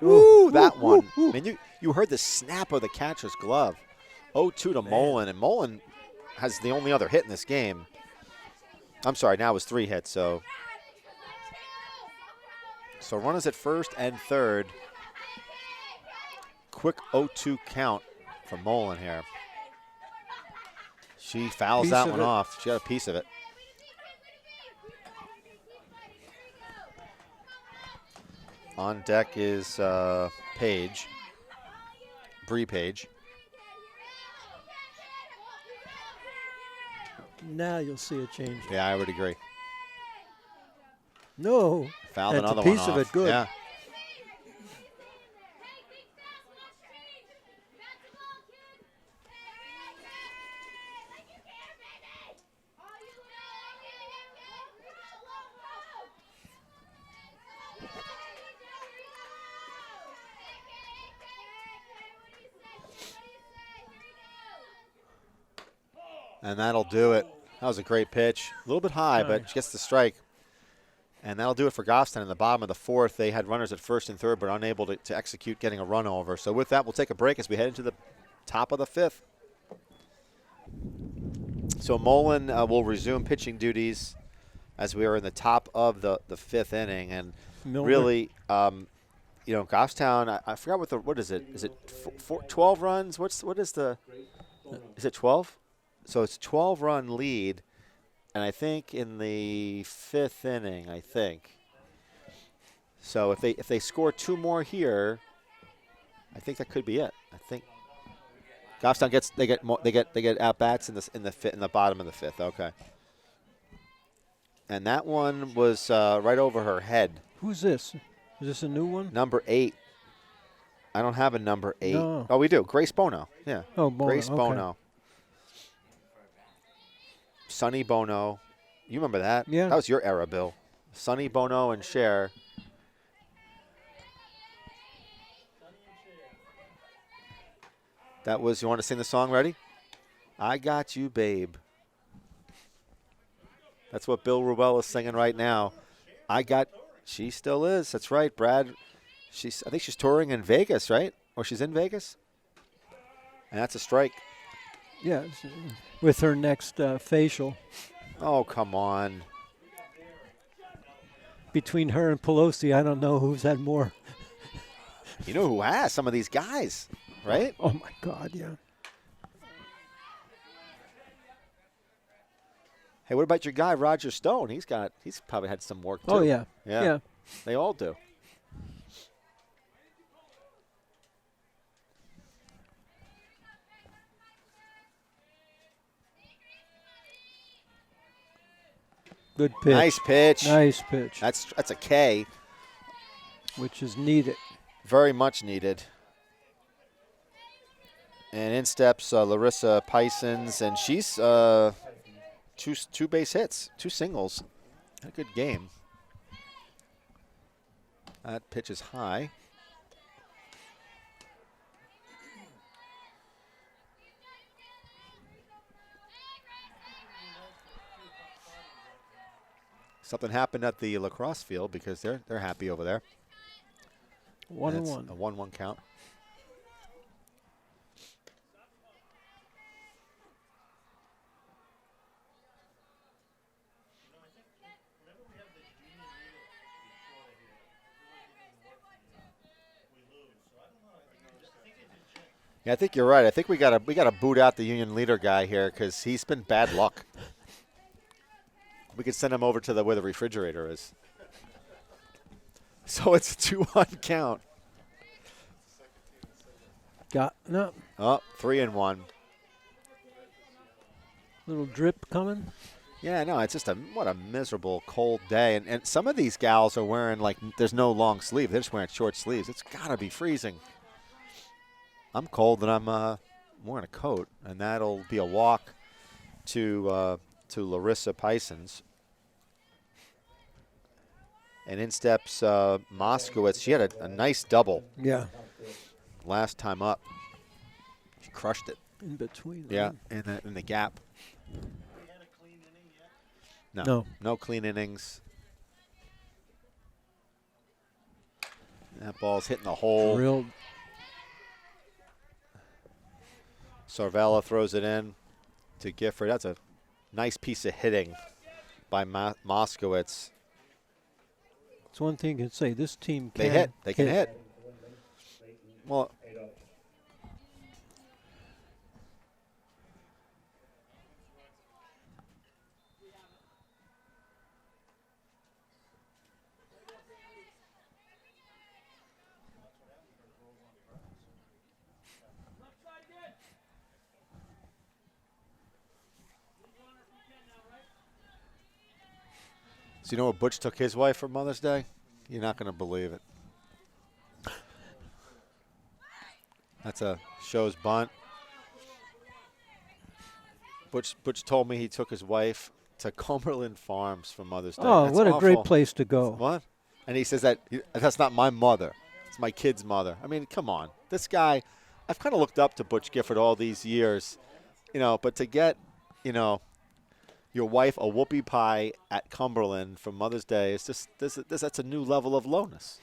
Ooh, that one. I mean, you heard the snap of the catcher's glove. 0-2 to Mullen, and Mullen has the only other hit in this game. I'm sorry, now it was 3 hits, so runners at first and third. Quick 0-2 count for Mullen here. She fouls Piece that of one it. off. She got a piece of it. On deck is Page, Bree Page. Now you'll see a change. Yeah, I would agree. No. Fouled That's another a piece one of off. it. Good. Yeah. And that'll do it. That was a great pitch. A little bit high, but she gets the strike. And that'll do it for Goffstown. In the bottom of the fourth, they had runners at first and third, but unable to execute getting a run over. So with that, we'll take a break as we head into the top of the fifth. So Mullen will resume pitching duties as we are in the top of the fifth inning. And Milner. really, Goffstown, I forgot what is it? Is it 12 runs? What is the – is it 12? So it's a 12-run lead. And I think in the fifth inning, So if they score 2 more here, I think that could be it. I think Goffstown get at bats in the bottom of the fifth. Okay. And that one was right over her head. Who's this? Is this a new one? Number 8. I don't have a number 8. No. Oh, we do. Grace Bono. Yeah. Oh, Bono. Grace Okay. Bono. Sonny Bono. You remember that? Yeah. That was your era, Bill. Sonny Bono and Cher. That was, you want to sing the song? Ready? I Got You, Babe. That's what Bill Ruel is singing right now. She still is. That's right, Brad. I think she's touring in Vegas, right? Or she's in Vegas? And that's a strike. Yeah, with her next facial. Oh, come on. Between her and Pelosi, I don't know who's had more. You know who has? Some of these guys, right? Oh, my God, yeah. Hey, what about your guy, Roger Stone? He's probably had some work, too. Oh, yeah. Yeah. They all do. Good pitch. Nice pitch. Nice pitch. That's a K. Which is needed. Very much needed. And in steps Larissa Pisons, and she's two base hits, 2 singles. A good game. That pitch is high. Something happened at the lacrosse field because they're happy over there. 1-1. A 1-1 count. Yeah, I think you're right. I think we gotta boot out the union leader guy here because he's been bad luck. We could send him over to where the refrigerator is. So it's a 2-1 count. No. Oh, 3-1. Little drip coming. Yeah, no, it's just what a miserable cold day. And some of these gals are wearing, there's no long sleeve. They're just wearing short sleeves. It's got to be freezing. I'm cold and I'm wearing a coat. And that'll be a walk to Larissa Pisons. And in steps Moskowitz. She had a nice double. Yeah. Last time up. She crushed it. In between. Yeah, in the gap. No clean innings. That ball's hitting the hole. Drilled. Sarvella throws it in to Gifford. That's a nice piece of hitting by Moskowitz. It's one thing you can say. This team can They hit. They can hit. Well, so you know what Butch took his wife for Mother's Day? You're not going to believe it. That's a show's bunt. Butch told me he took his wife to Cumberland Farms for Mother's Day. Oh, That's what awful. a great place to go. What? And he says that's not my mother. It's my kid's mother. I mean, come on. This guy, I've kind of looked up to Butch Gifford all these years, but to get, your wife a whoopie pie at Cumberland for Mother's Day. It's just that's a new level of lowness.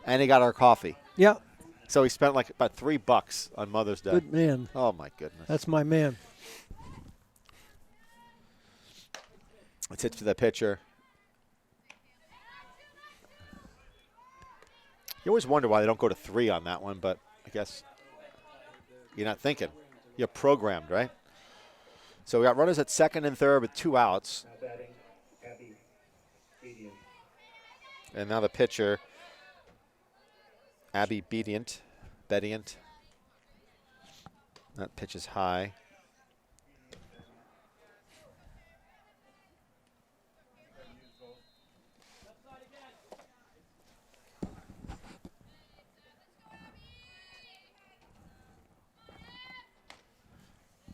And he got our coffee. Yeah. So he spent like about $3 on Mother's Day. Good man. Oh my goodness. That's my man. It's hit to the pitcher. You always wonder why they don't go to 3 on that one, but I guess you're not thinking. You're programmed, right? So we got runners at second and third with 2 outs. Now batting, Abby Bedian. And now the pitcher, Abby Bediant. That pitch is high.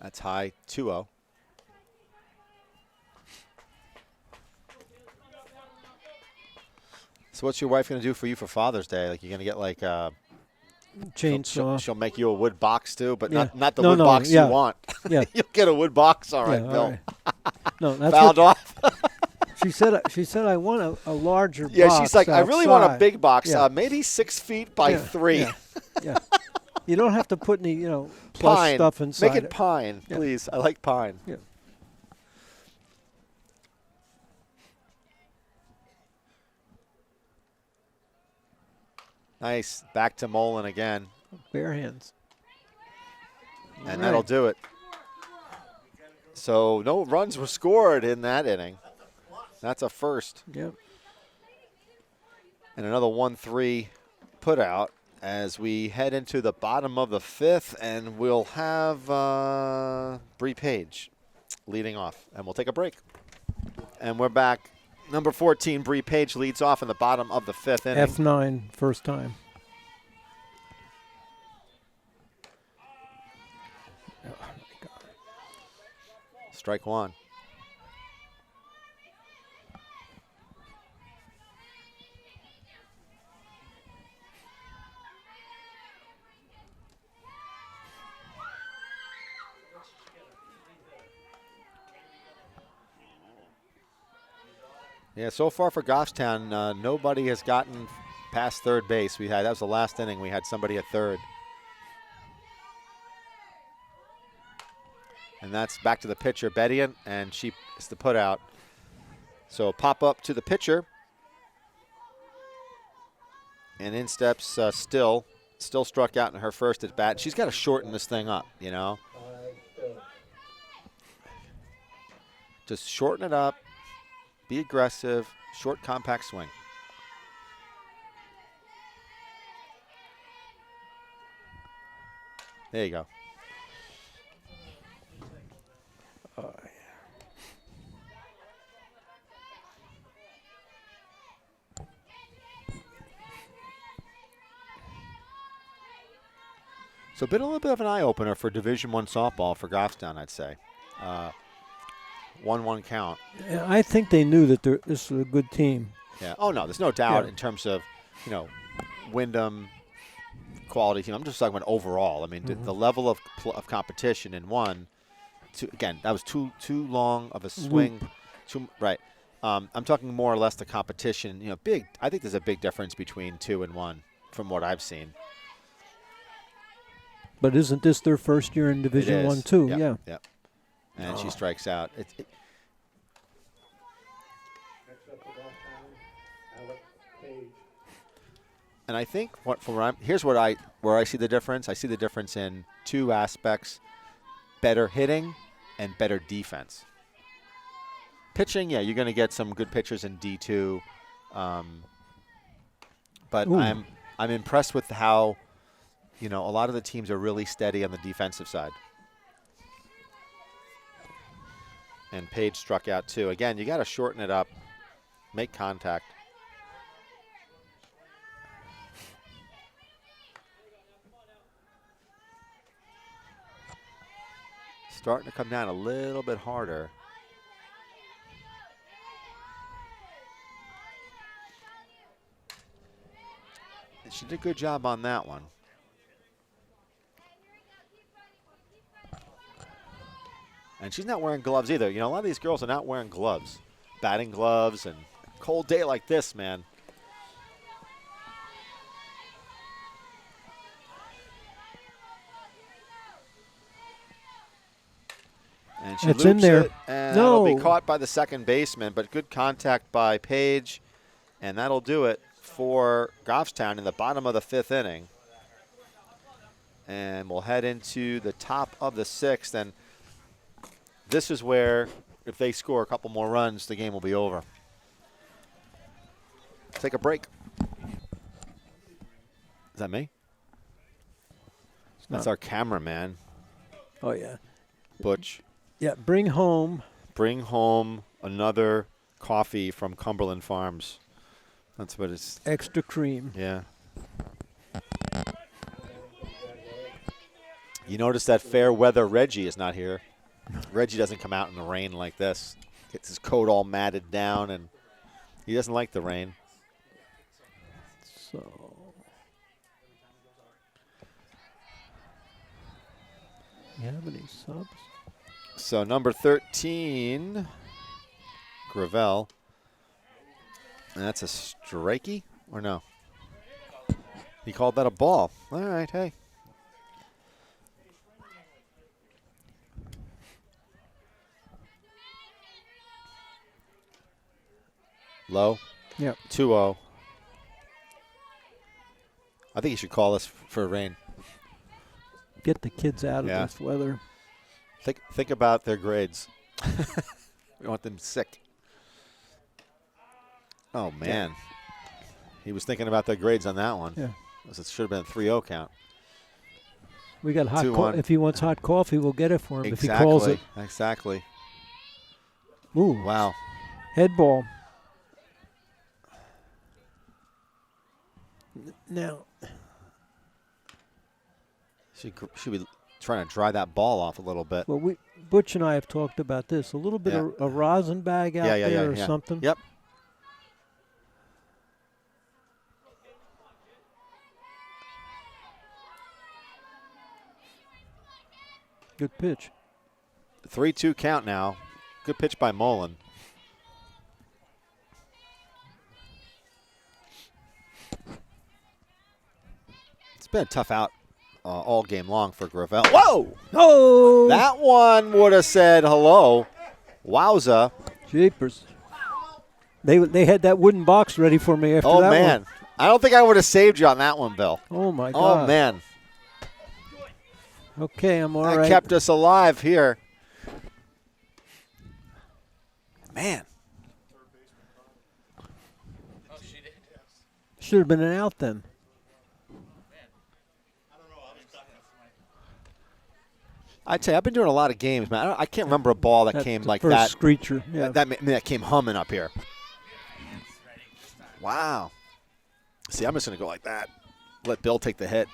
That's high, 2-0. So what's your wife going to do for you for Father's Day? Like you're going to get like Chainsaw. she'll make you a wood box too, but Yeah. not the No, wood no, box yeah. you want. Yeah. You'll get a wood box, all right, Yeah, Bill. all right. No, that's Fouled what off. she said. She said I want a larger Yeah, box. she's like, I really want a outside." big box, Yeah. maybe 6 feet by Yeah, 3. Yeah. Yeah. You don't have to put any, plus Pine. stuff inside. Make it pine, Yeah. please. I like pine. Yeah. Nice. Back to Mullen again, Bare hands. and All that'll right. do it. So no runs were scored in that inning. That's a first. Yep. And another 1-3 put out as we head into the bottom of the 5th, and we'll have Bree Page leading off, and we'll take a break. And we're back. Number 14, Bree Page leads off in the bottom of the 5th inning. F9 first time. Oh my God. Strike 1. Yeah, so far for Goffstown, nobody has gotten past third base. That was the last inning. We had somebody at third. And that's back to the pitcher, Bedian, and she is the put out. So pop up to the pitcher. And in steps Still struck out in her first at bat. She's got to shorten this thing up, Still. Just shorten it up. Be aggressive, short, compact swing. There you go. So been a little bit of an eye-opener for Division I softball for Goffstown, I'd say. 1-1 count. Yeah, I think they knew that this was a good team. Yeah. Oh, no, there's no doubt Yeah. in terms of, Windham quality team. I'm just talking about overall. I mean, the level of competition in one, again, that was too long of a swing. Right. I'm talking more or less the competition. Big. I think there's a big difference between 2 and 1 from what I've seen. But isn't this their first year in Division It I is. too? Yep, Yeah. Yep. And she strikes out. Next up for Goffstown, Alex Page. And I think here's where I see the difference. I see the difference in 2 aspects: better hitting and better defense. Pitching, yeah, you're going to get some good pitchers in D2, but Ooh. I'm impressed with how a lot of the teams are really steady on the defensive side. And Page struck out too. Again, you got to shorten it up, make contact. Starting to come down a little bit harder. She did a good job on that one. And she's not wearing gloves either. You know, a lot of these girls are not wearing gloves. Batting gloves and cold day like this, man. And she It's loops in there. it, and No. it'll be caught by the second baseman, but good contact by Page, and that'll do it for Goffstown in the bottom of the 5th inning. And we'll head into the top of the 6th, and this is where, if they score a couple more runs, the game will be over. Take a break. Is that me? That's our cameraman, Oh, yeah. Butch. Yeah, bring home. Bring home another coffee from Cumberland Farms. That's what it's. Extra cream. Yeah. You notice that fair weather Reggie is not here. Reggie doesn't come out in the rain like this. Gets his coat all matted down, and he doesn't like the rain. So, you have any subs? So number 13, Gravel. And that's a strikey or no? He called that a ball. All right, hey. Low. Yep. 2-0. I think you should call this for rain. Get the kids out of Yeah. this weather. Think about their grades. We want them sick. Oh, man. He was thinking about their grades on that one. Yeah. It should have been a 3-0 count. We got hot 2-1. If he wants hot coffee, we'll get it for him. If he calls it. Exactly. Ooh. Wow. Head ball. Now, Should be trying to dry that ball off a little bit. well, Butch and I have talked about this. A little bit Yeah. of a rosin bag out there or something. Yep. Good pitch. 3-2 count now. Good pitch by Mullen. It's been a tough out all game long for Gravel. Whoa! Oh! That one would have said hello. Wowza. Jeepers. They had that wooden box ready for me after Oh, that man. one. I don't think I would have saved you on that one, Bill. Oh, my God. Oh, man. Okay, I'm all That right. kept us alive here. Man. Should have been an out then. I'd say I've been doing a lot of games, man. I can't remember a ball that That's came the like first that. Screecher. Yeah. That came humming up here. Wow. See, I'm just going to go like that. Let Bill take the hit.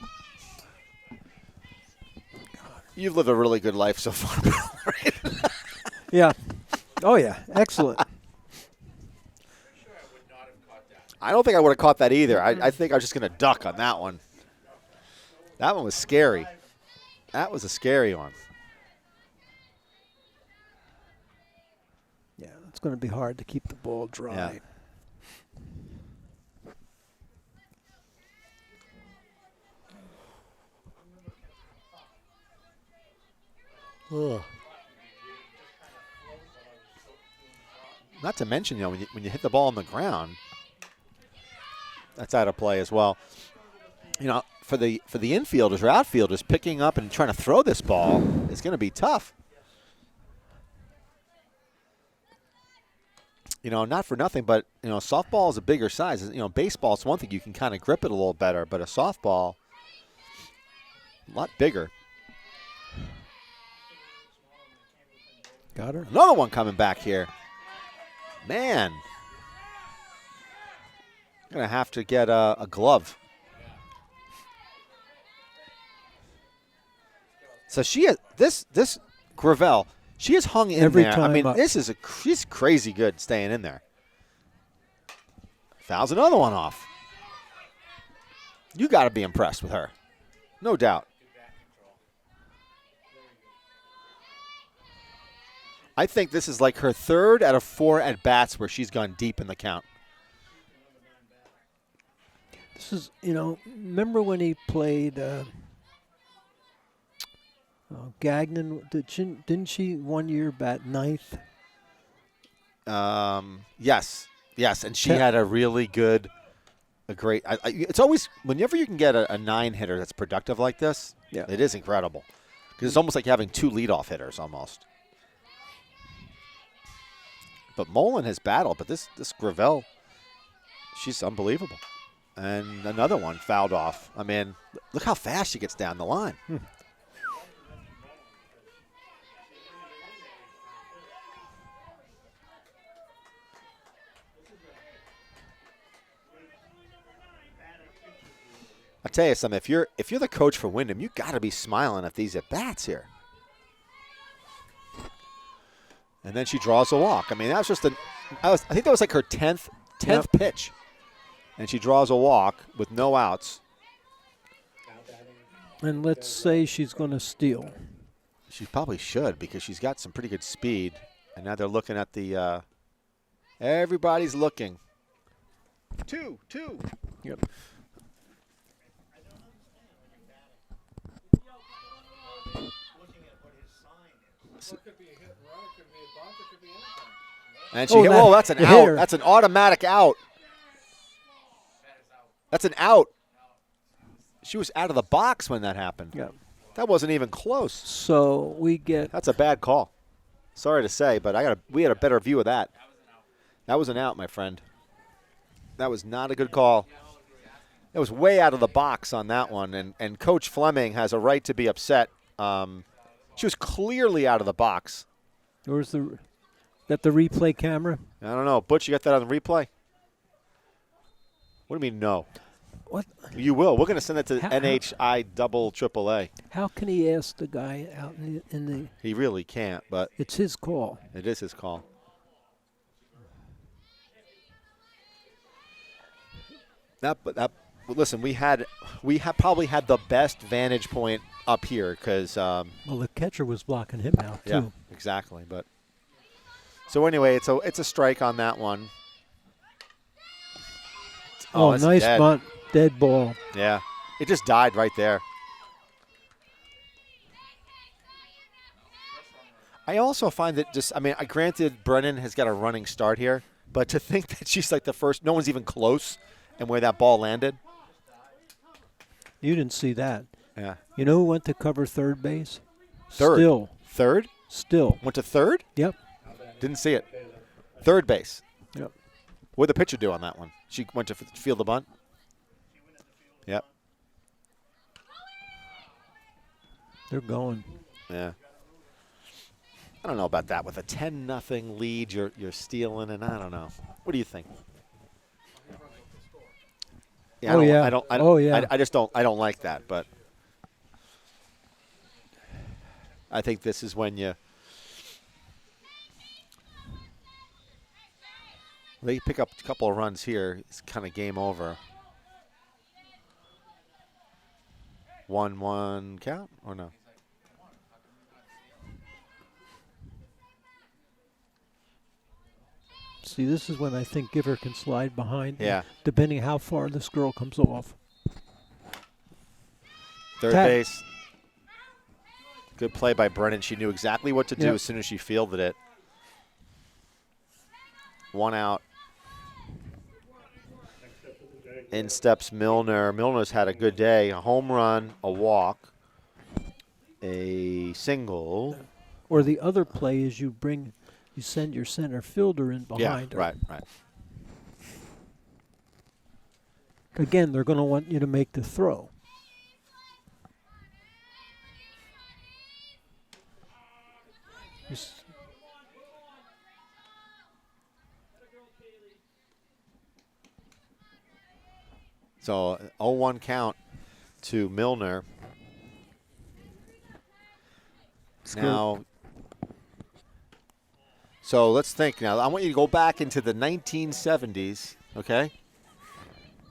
You've lived a really good life so far, Bill, right? Yeah. Oh, yeah. Excellent. I don't think I would have caught that either. I think I was just going to duck on that one. That one was scary. That was a scary one. Yeah, it's going to be hard to keep the ball dry. Ugh. Not to mention, when you hit the ball on the ground, that's out of play as well. For the infielders or outfielders, picking up and trying to throw this ball is going to be tough. Not for nothing, but softball is a bigger size. Baseball is one thing, you can kind of grip it a little better, but a softball, a lot bigger. Got her. Another one coming back here. Man. I'm going to have to get a glove. So she has, this Gravel, she has hung in Every there. time I mean, up. she's crazy good staying in there. Fouls another one off. You got to be impressed with her. No doubt. I think this is like her 3rd out of 4 at bats where she's gone deep in the count. This is, remember when he played Gagnon? Didn't she 1 year bat 9th? Yes, and she Te- had a really good, it's always, whenever you can get a 9 hitter that's productive like this, Yeah. it is incredible. Because it's almost like having 2 leadoff hitters almost. But Mullen has battled, but this Gravel, she's unbelievable. And another one fouled off. I mean, look how fast she gets down the line. I'll tell you something. If you're the coach for Windham, you got to be smiling at these at bats here. And then she draws a walk. I mean, that was just I think that was like her 10th pitch. And she draws a walk with no outs. And let's say she's going to steal. She probably should because she's got some pretty good speed. And now they're looking at the everybody's looking. 2. Yep. And she that's an out. hitter. That's an automatic out. That's an out. She was out of the box when that happened. Yeah. That wasn't even close. So we get That's a bad call. Sorry to say, but we had a better view of that. That was an out, my friend. That was not a good call. It was way out of the box on that one, and Coach Fleming has a right to be upset. She was clearly out of the box. where's got the replay camera? I don't know. Butch, you got that on the replay? What do you mean no? What? You will. We're going to send it to How- NHI double AAA. How can he ask the guy out in the? He really can't, but It's his call. it is his call. Listen, we probably had the best vantage point up here because Well, the catcher was blocking him out too. yeah, exactly. But so anyway, it's a strike on that one. Oh, that's nice dead. bunt, dead ball. Yeah, it just died right there. I also find that granted, Brennan has got a running start here, but to think that she's like the first, no one's even close, and where that ball landed. You didn't see that. Yeah. You know who went to cover third base? Third. Still. Third? Still. Went to third? Yep. Didn't see it. Third base. Yep. What did the pitcher do on that one? She went to field the bunt? Yep. They're going. Yeah. I don't know about that. With a 10-0 lead, you're stealing, and I don't know. What do you think? Yeah, I just don't like that, but I think this is when they pick up a couple of runs here. It's kind of game over. 1-1 count or no? See, this is when I think Giver can slide behind. Yeah. Depending how far this girl comes off. Third Tap. base. Good play by Brennan. She knew exactly what to do Yep. as soon as she fielded it. 1 out. In steps Milner. Milner's had a good day. A home run, a walk, a single. Or the other play is you send your center fielder in behind her. Right. Again, they're going to want you to make the throw. So 0-1 count to Milner. Now, so let's think now. I want you to go back into the 1970s, okay?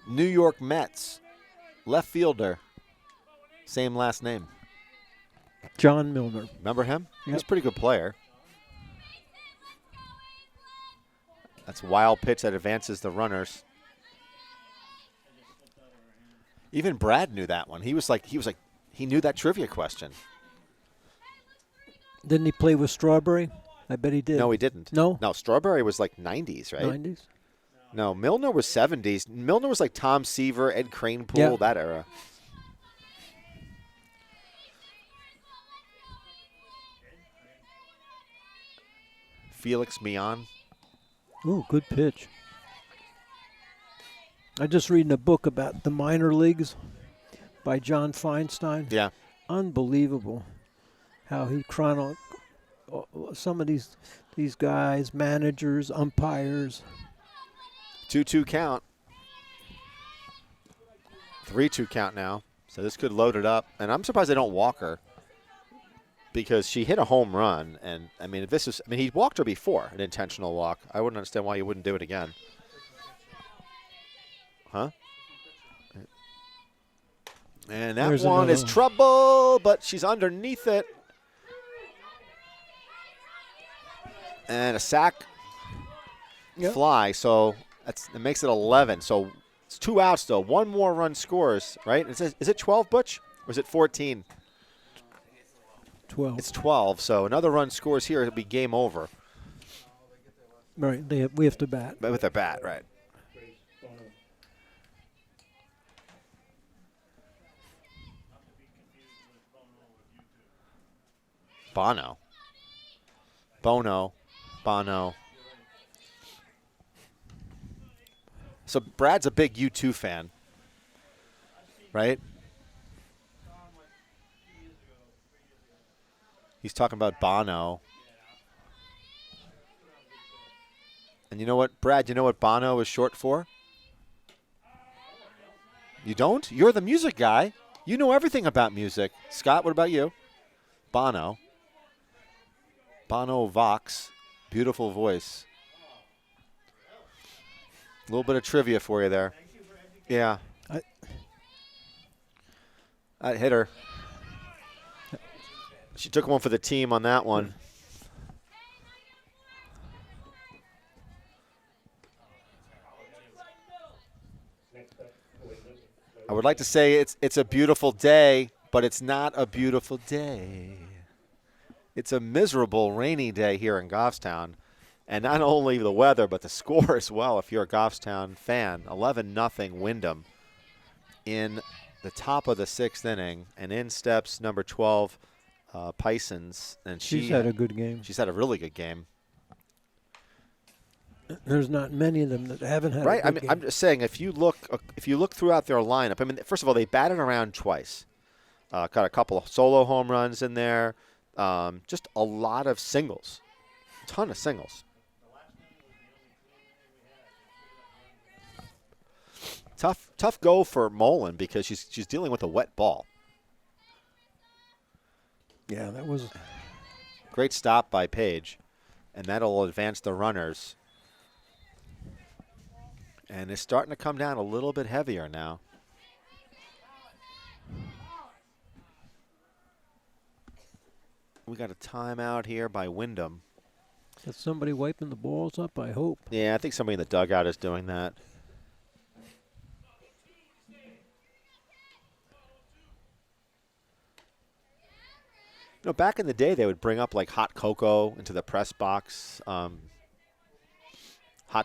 New York Mets, left fielder, same last name. John Milner. Remember him? He was Yep. a pretty good player. That's a wild pitch that advances the runners. Even Brad knew that one. He knew that trivia question. Didn't he play with Strawberry? I bet he did. No, he didn't. No? No, Strawberry was like 90s, right? 90s? No, Milner was 70s. Milner was like Tom Seaver, Ed Kranepool, Yeah. that era. Felix Mion. Ooh, good pitch. I'm just reading a book about the minor leagues by John Feinstein. Yeah. Unbelievable how he some of these guys, managers, umpires. 2-2 count. 3-2 count now. So this could load it up. And I'm surprised they don't walk her because she hit a home run. And, I mean, he walked her before, an intentional walk. I wouldn't understand why you wouldn't do it again. Huh? And that There's one is another trouble, but she's underneath it. And a sack fly, so it makes it 11. So it's 2 outs still. 1 more run scores, right? Is it 12, Butch? Or is it 14? 12. It's 12, so another run scores here. It'll be game over. Right, we have to bat. But with a bat, right. Bono. So Brad's a big U2 fan, right? He's talking about Bono. And you know what, Brad, you know what Bono is short for? You don't? You're the music guy. You know everything about music. Scott, what about you? Bono. Bono Vox. Beautiful voice. A little bit of trivia for you there. Yeah. That hit her. She took one for the team on that one. I would like to say it's a beautiful day, but it's not a beautiful day. It's a miserable, rainy day here in Goffstown. And not only the weather, but the score as well, if you're a Goffstown fan. 11-0 Windham in the top of the 6th inning. And in steps number 12, Pisons. And She's had a good game. She's had a really good game. There's not many of them that haven't had right. a good game. I'm just saying, if you look throughout their lineup, I mean, first of all, they batted around twice. Got a couple of solo home runs in there. Just a lot of singles. A ton of singles. Tough go for Mullen because she's dealing with a wet ball. Yeah, that was great stop by Page, and that'll advance the runners. And it's starting to come down a little bit heavier now. We got a timeout here by Windham. Is somebody wiping the balls up? I hope. Yeah, I think somebody in the dugout is doing that. You know, back in the day, they would bring up like hot cocoa into the press box, hot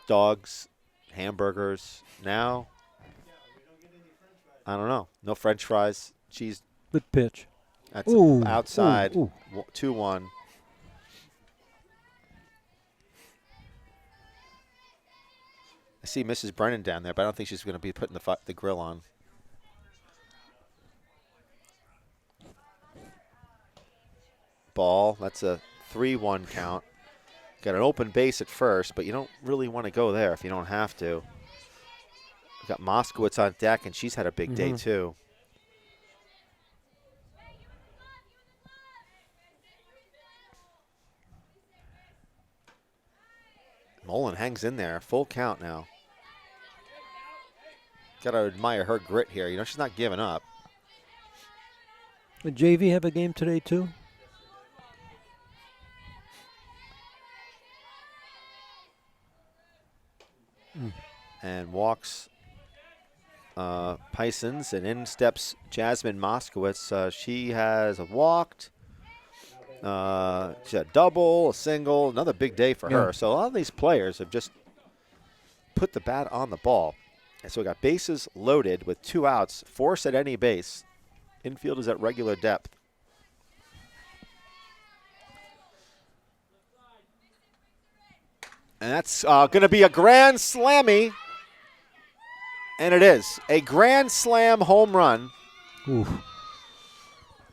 dogs, hamburgers. Now, I don't know. No French fries, cheese. Good pitch. That's outside. 2-1. I see Mrs. Brennan down there, but I don't think she's going to be putting the grill on. Ball. That's a 3-1 count. Got an open base at first, but you don't really want to go there if you don't have to. We got Moskowitz on deck, and she's had a big day too. Mullen hangs in there. Full count now. Got to admire her grit here. You know, she's not giving up. Did JV have a game today too? and walks Pisons, and in steps Jasmine Moskowitz. She has walked. She had a double, a single, another big day for her. So a lot of these players have just put the bat on the ball. And so we got bases loaded with 2 outs, force at any base. Infield is at regular depth. And that's going to be a grand slammy. And it is a grand slam home run. Oof.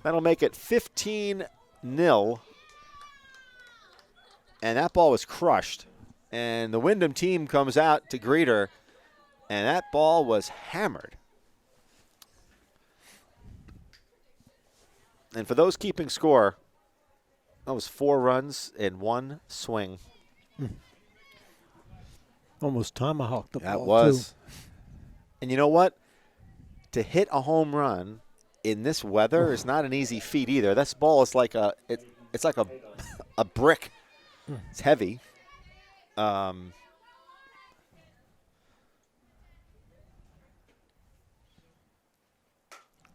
That'll make it 15-0. And that ball was crushed. And the Windham team comes out to greet her. And that ball was hammered. And for those keeping score, that was 4 runs in 1 swing. Almost tomahawked the ball, That was. too. And you know what? To hit a home run in this weather is not an easy feat either. This ball is like it's like a brick. It's heavy. And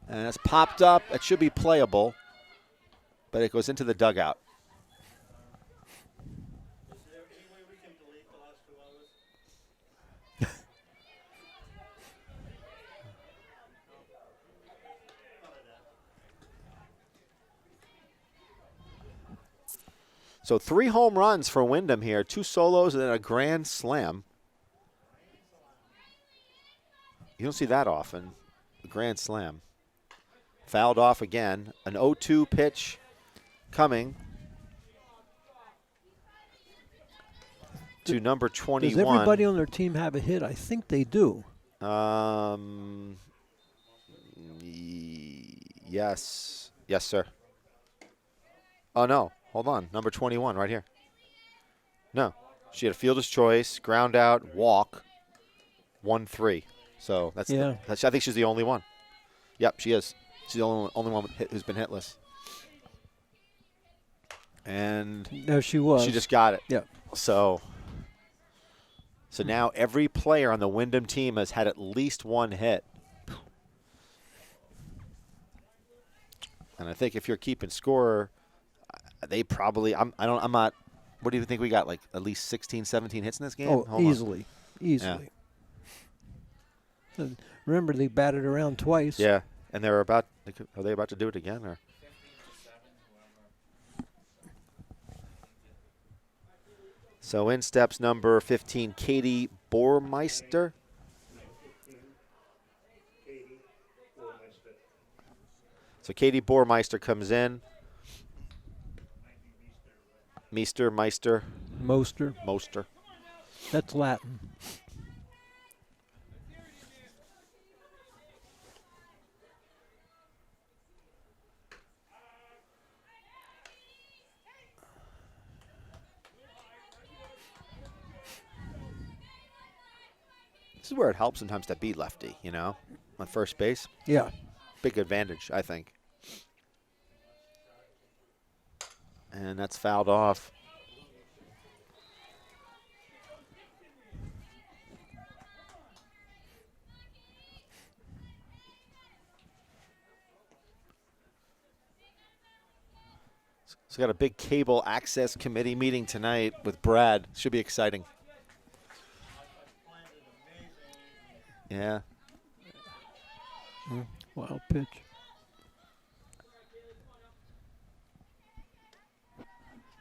it's popped up. It should be playable, but it goes into the dugout. So 3 home runs for Windham here, 2 solos and then a grand slam. You don't see that often, a grand slam. Fouled off again, an 0-2 pitch coming to number 21. Does everybody on their team have a hit? I think they do. Yes. Yes, sir. Oh, no. Hold on. Number 21 right here. No. She had a fielder's choice, ground out, walk, 1-3. So that's, I think she's the only one. Yep, she is. She's the only one who's been hitless. And there she was. She just got it. Yeah. So now every player on the Windham team has had at least 1 hit. And I think if you're keeping score, they probably I'm not. What do you think we got? Like at least 16, 17 hits in this game? Oh, Hold easily. on. Easily. Yeah. Remember, they batted around twice. Yeah, and are they about to do it again? Or? So in steps number 15, Katie Bormeister. So Katie Bormeister comes in. Meister. Moster. That's Latin. This is where it helps sometimes to be lefty, on first base. Yeah. Big advantage, I think. And that's fouled off. So we got a big cable access committee meeting tonight with Brad. Should be exciting. Yeah. Wild pitch.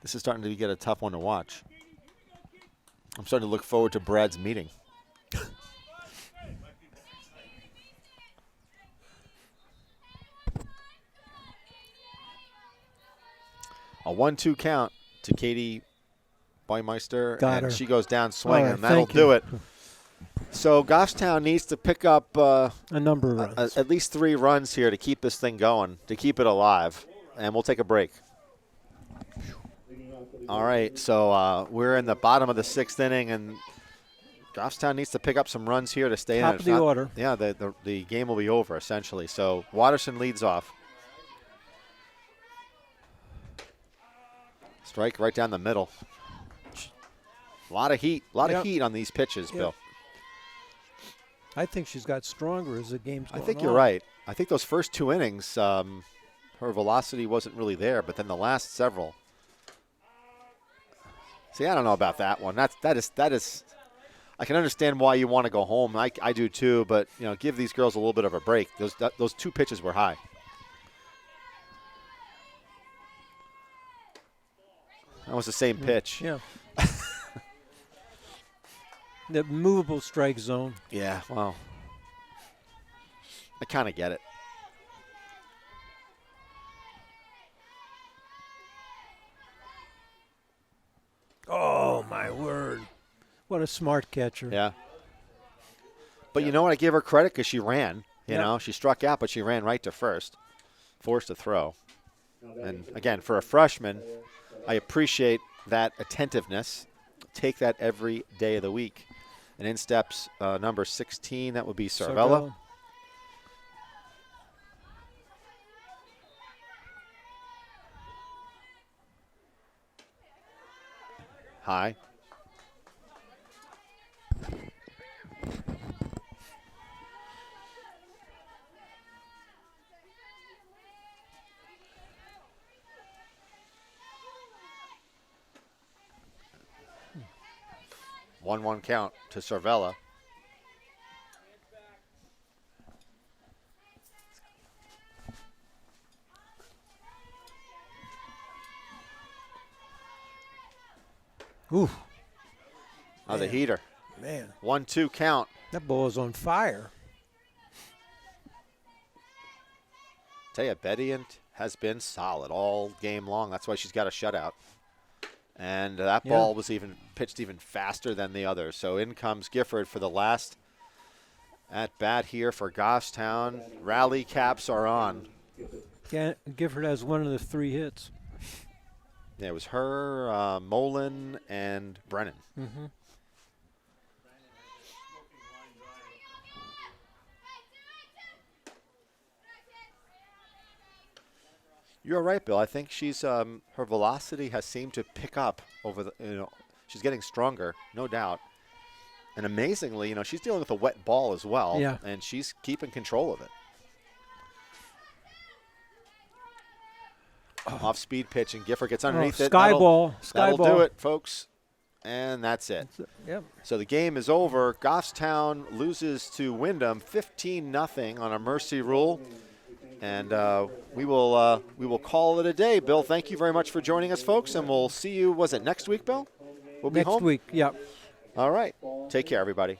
This is starting to get a tough one to watch. I'm starting to look forward to Brad's meeting. A 1-2 count to Katie Boymeister. Got her. She goes down swinging, right, and that'll thank you. do it. So Goffstown needs to pick up a number of runs. At least 3 runs here to keep this thing going, to keep it alive. And we'll take a break. All right, so we're in the bottom of the 6th inning, and Goffstown needs to pick up some runs here to stay Top in it. of the order. Yeah, the game will be over, essentially. So Watterson leads off. Strike right down the middle. A lot of heat. A lot of heat on these pitches, Bill. I think she's got stronger as the game's I going think on. you're right. I think those first 2 innings, her velocity wasn't really there, but then the last several. See, I don't know about that one. That is. I can understand why you want to go home. I do too, but give these girls a little bit of a break. Those 2 pitches were high. That was the same pitch. Yeah. The movable strike zone. Yeah, well, I kind of get it. Oh, my word. What a smart catcher. Yeah. But you know what? I give her credit because she ran. You Yep. know, she struck out, but she ran right to first, forced to throw. And again, for a freshman, I appreciate that attentiveness. Take that every day of the week. And in steps number 16, that would be Cervella. High. One count to Cervella. Ooh, How's a heater? man. 1-2 count. That ball is on fire. Tell you, Bediant has been solid all game long. That's why she's got a shutout. And that ball was pitched even faster than the others. So in comes Gifford for the last at bat here for Goffstown. Rally caps are on. Gifford has one of the 3 hits. Yeah, it was her, Mullen, and Brennan. Mm-hmm. You're right, Bill. I think she's her velocity has seemed to pick up over the. She's getting stronger, no doubt. And amazingly, she's dealing with a wet ball as well. Yeah. And she's keeping control of it. Off-speed pitch, and Gifford gets underneath it. Sky ball. That'll do it, folks. And that's it. Yep. So the game is over. Goffstown loses to Windham 15-0 on a mercy rule. And we will call it a day. Bill, thank you very much for joining us, folks. And we'll see you, was it next week, Bill? We'll be home? Next week, yep. All right. Take care, everybody.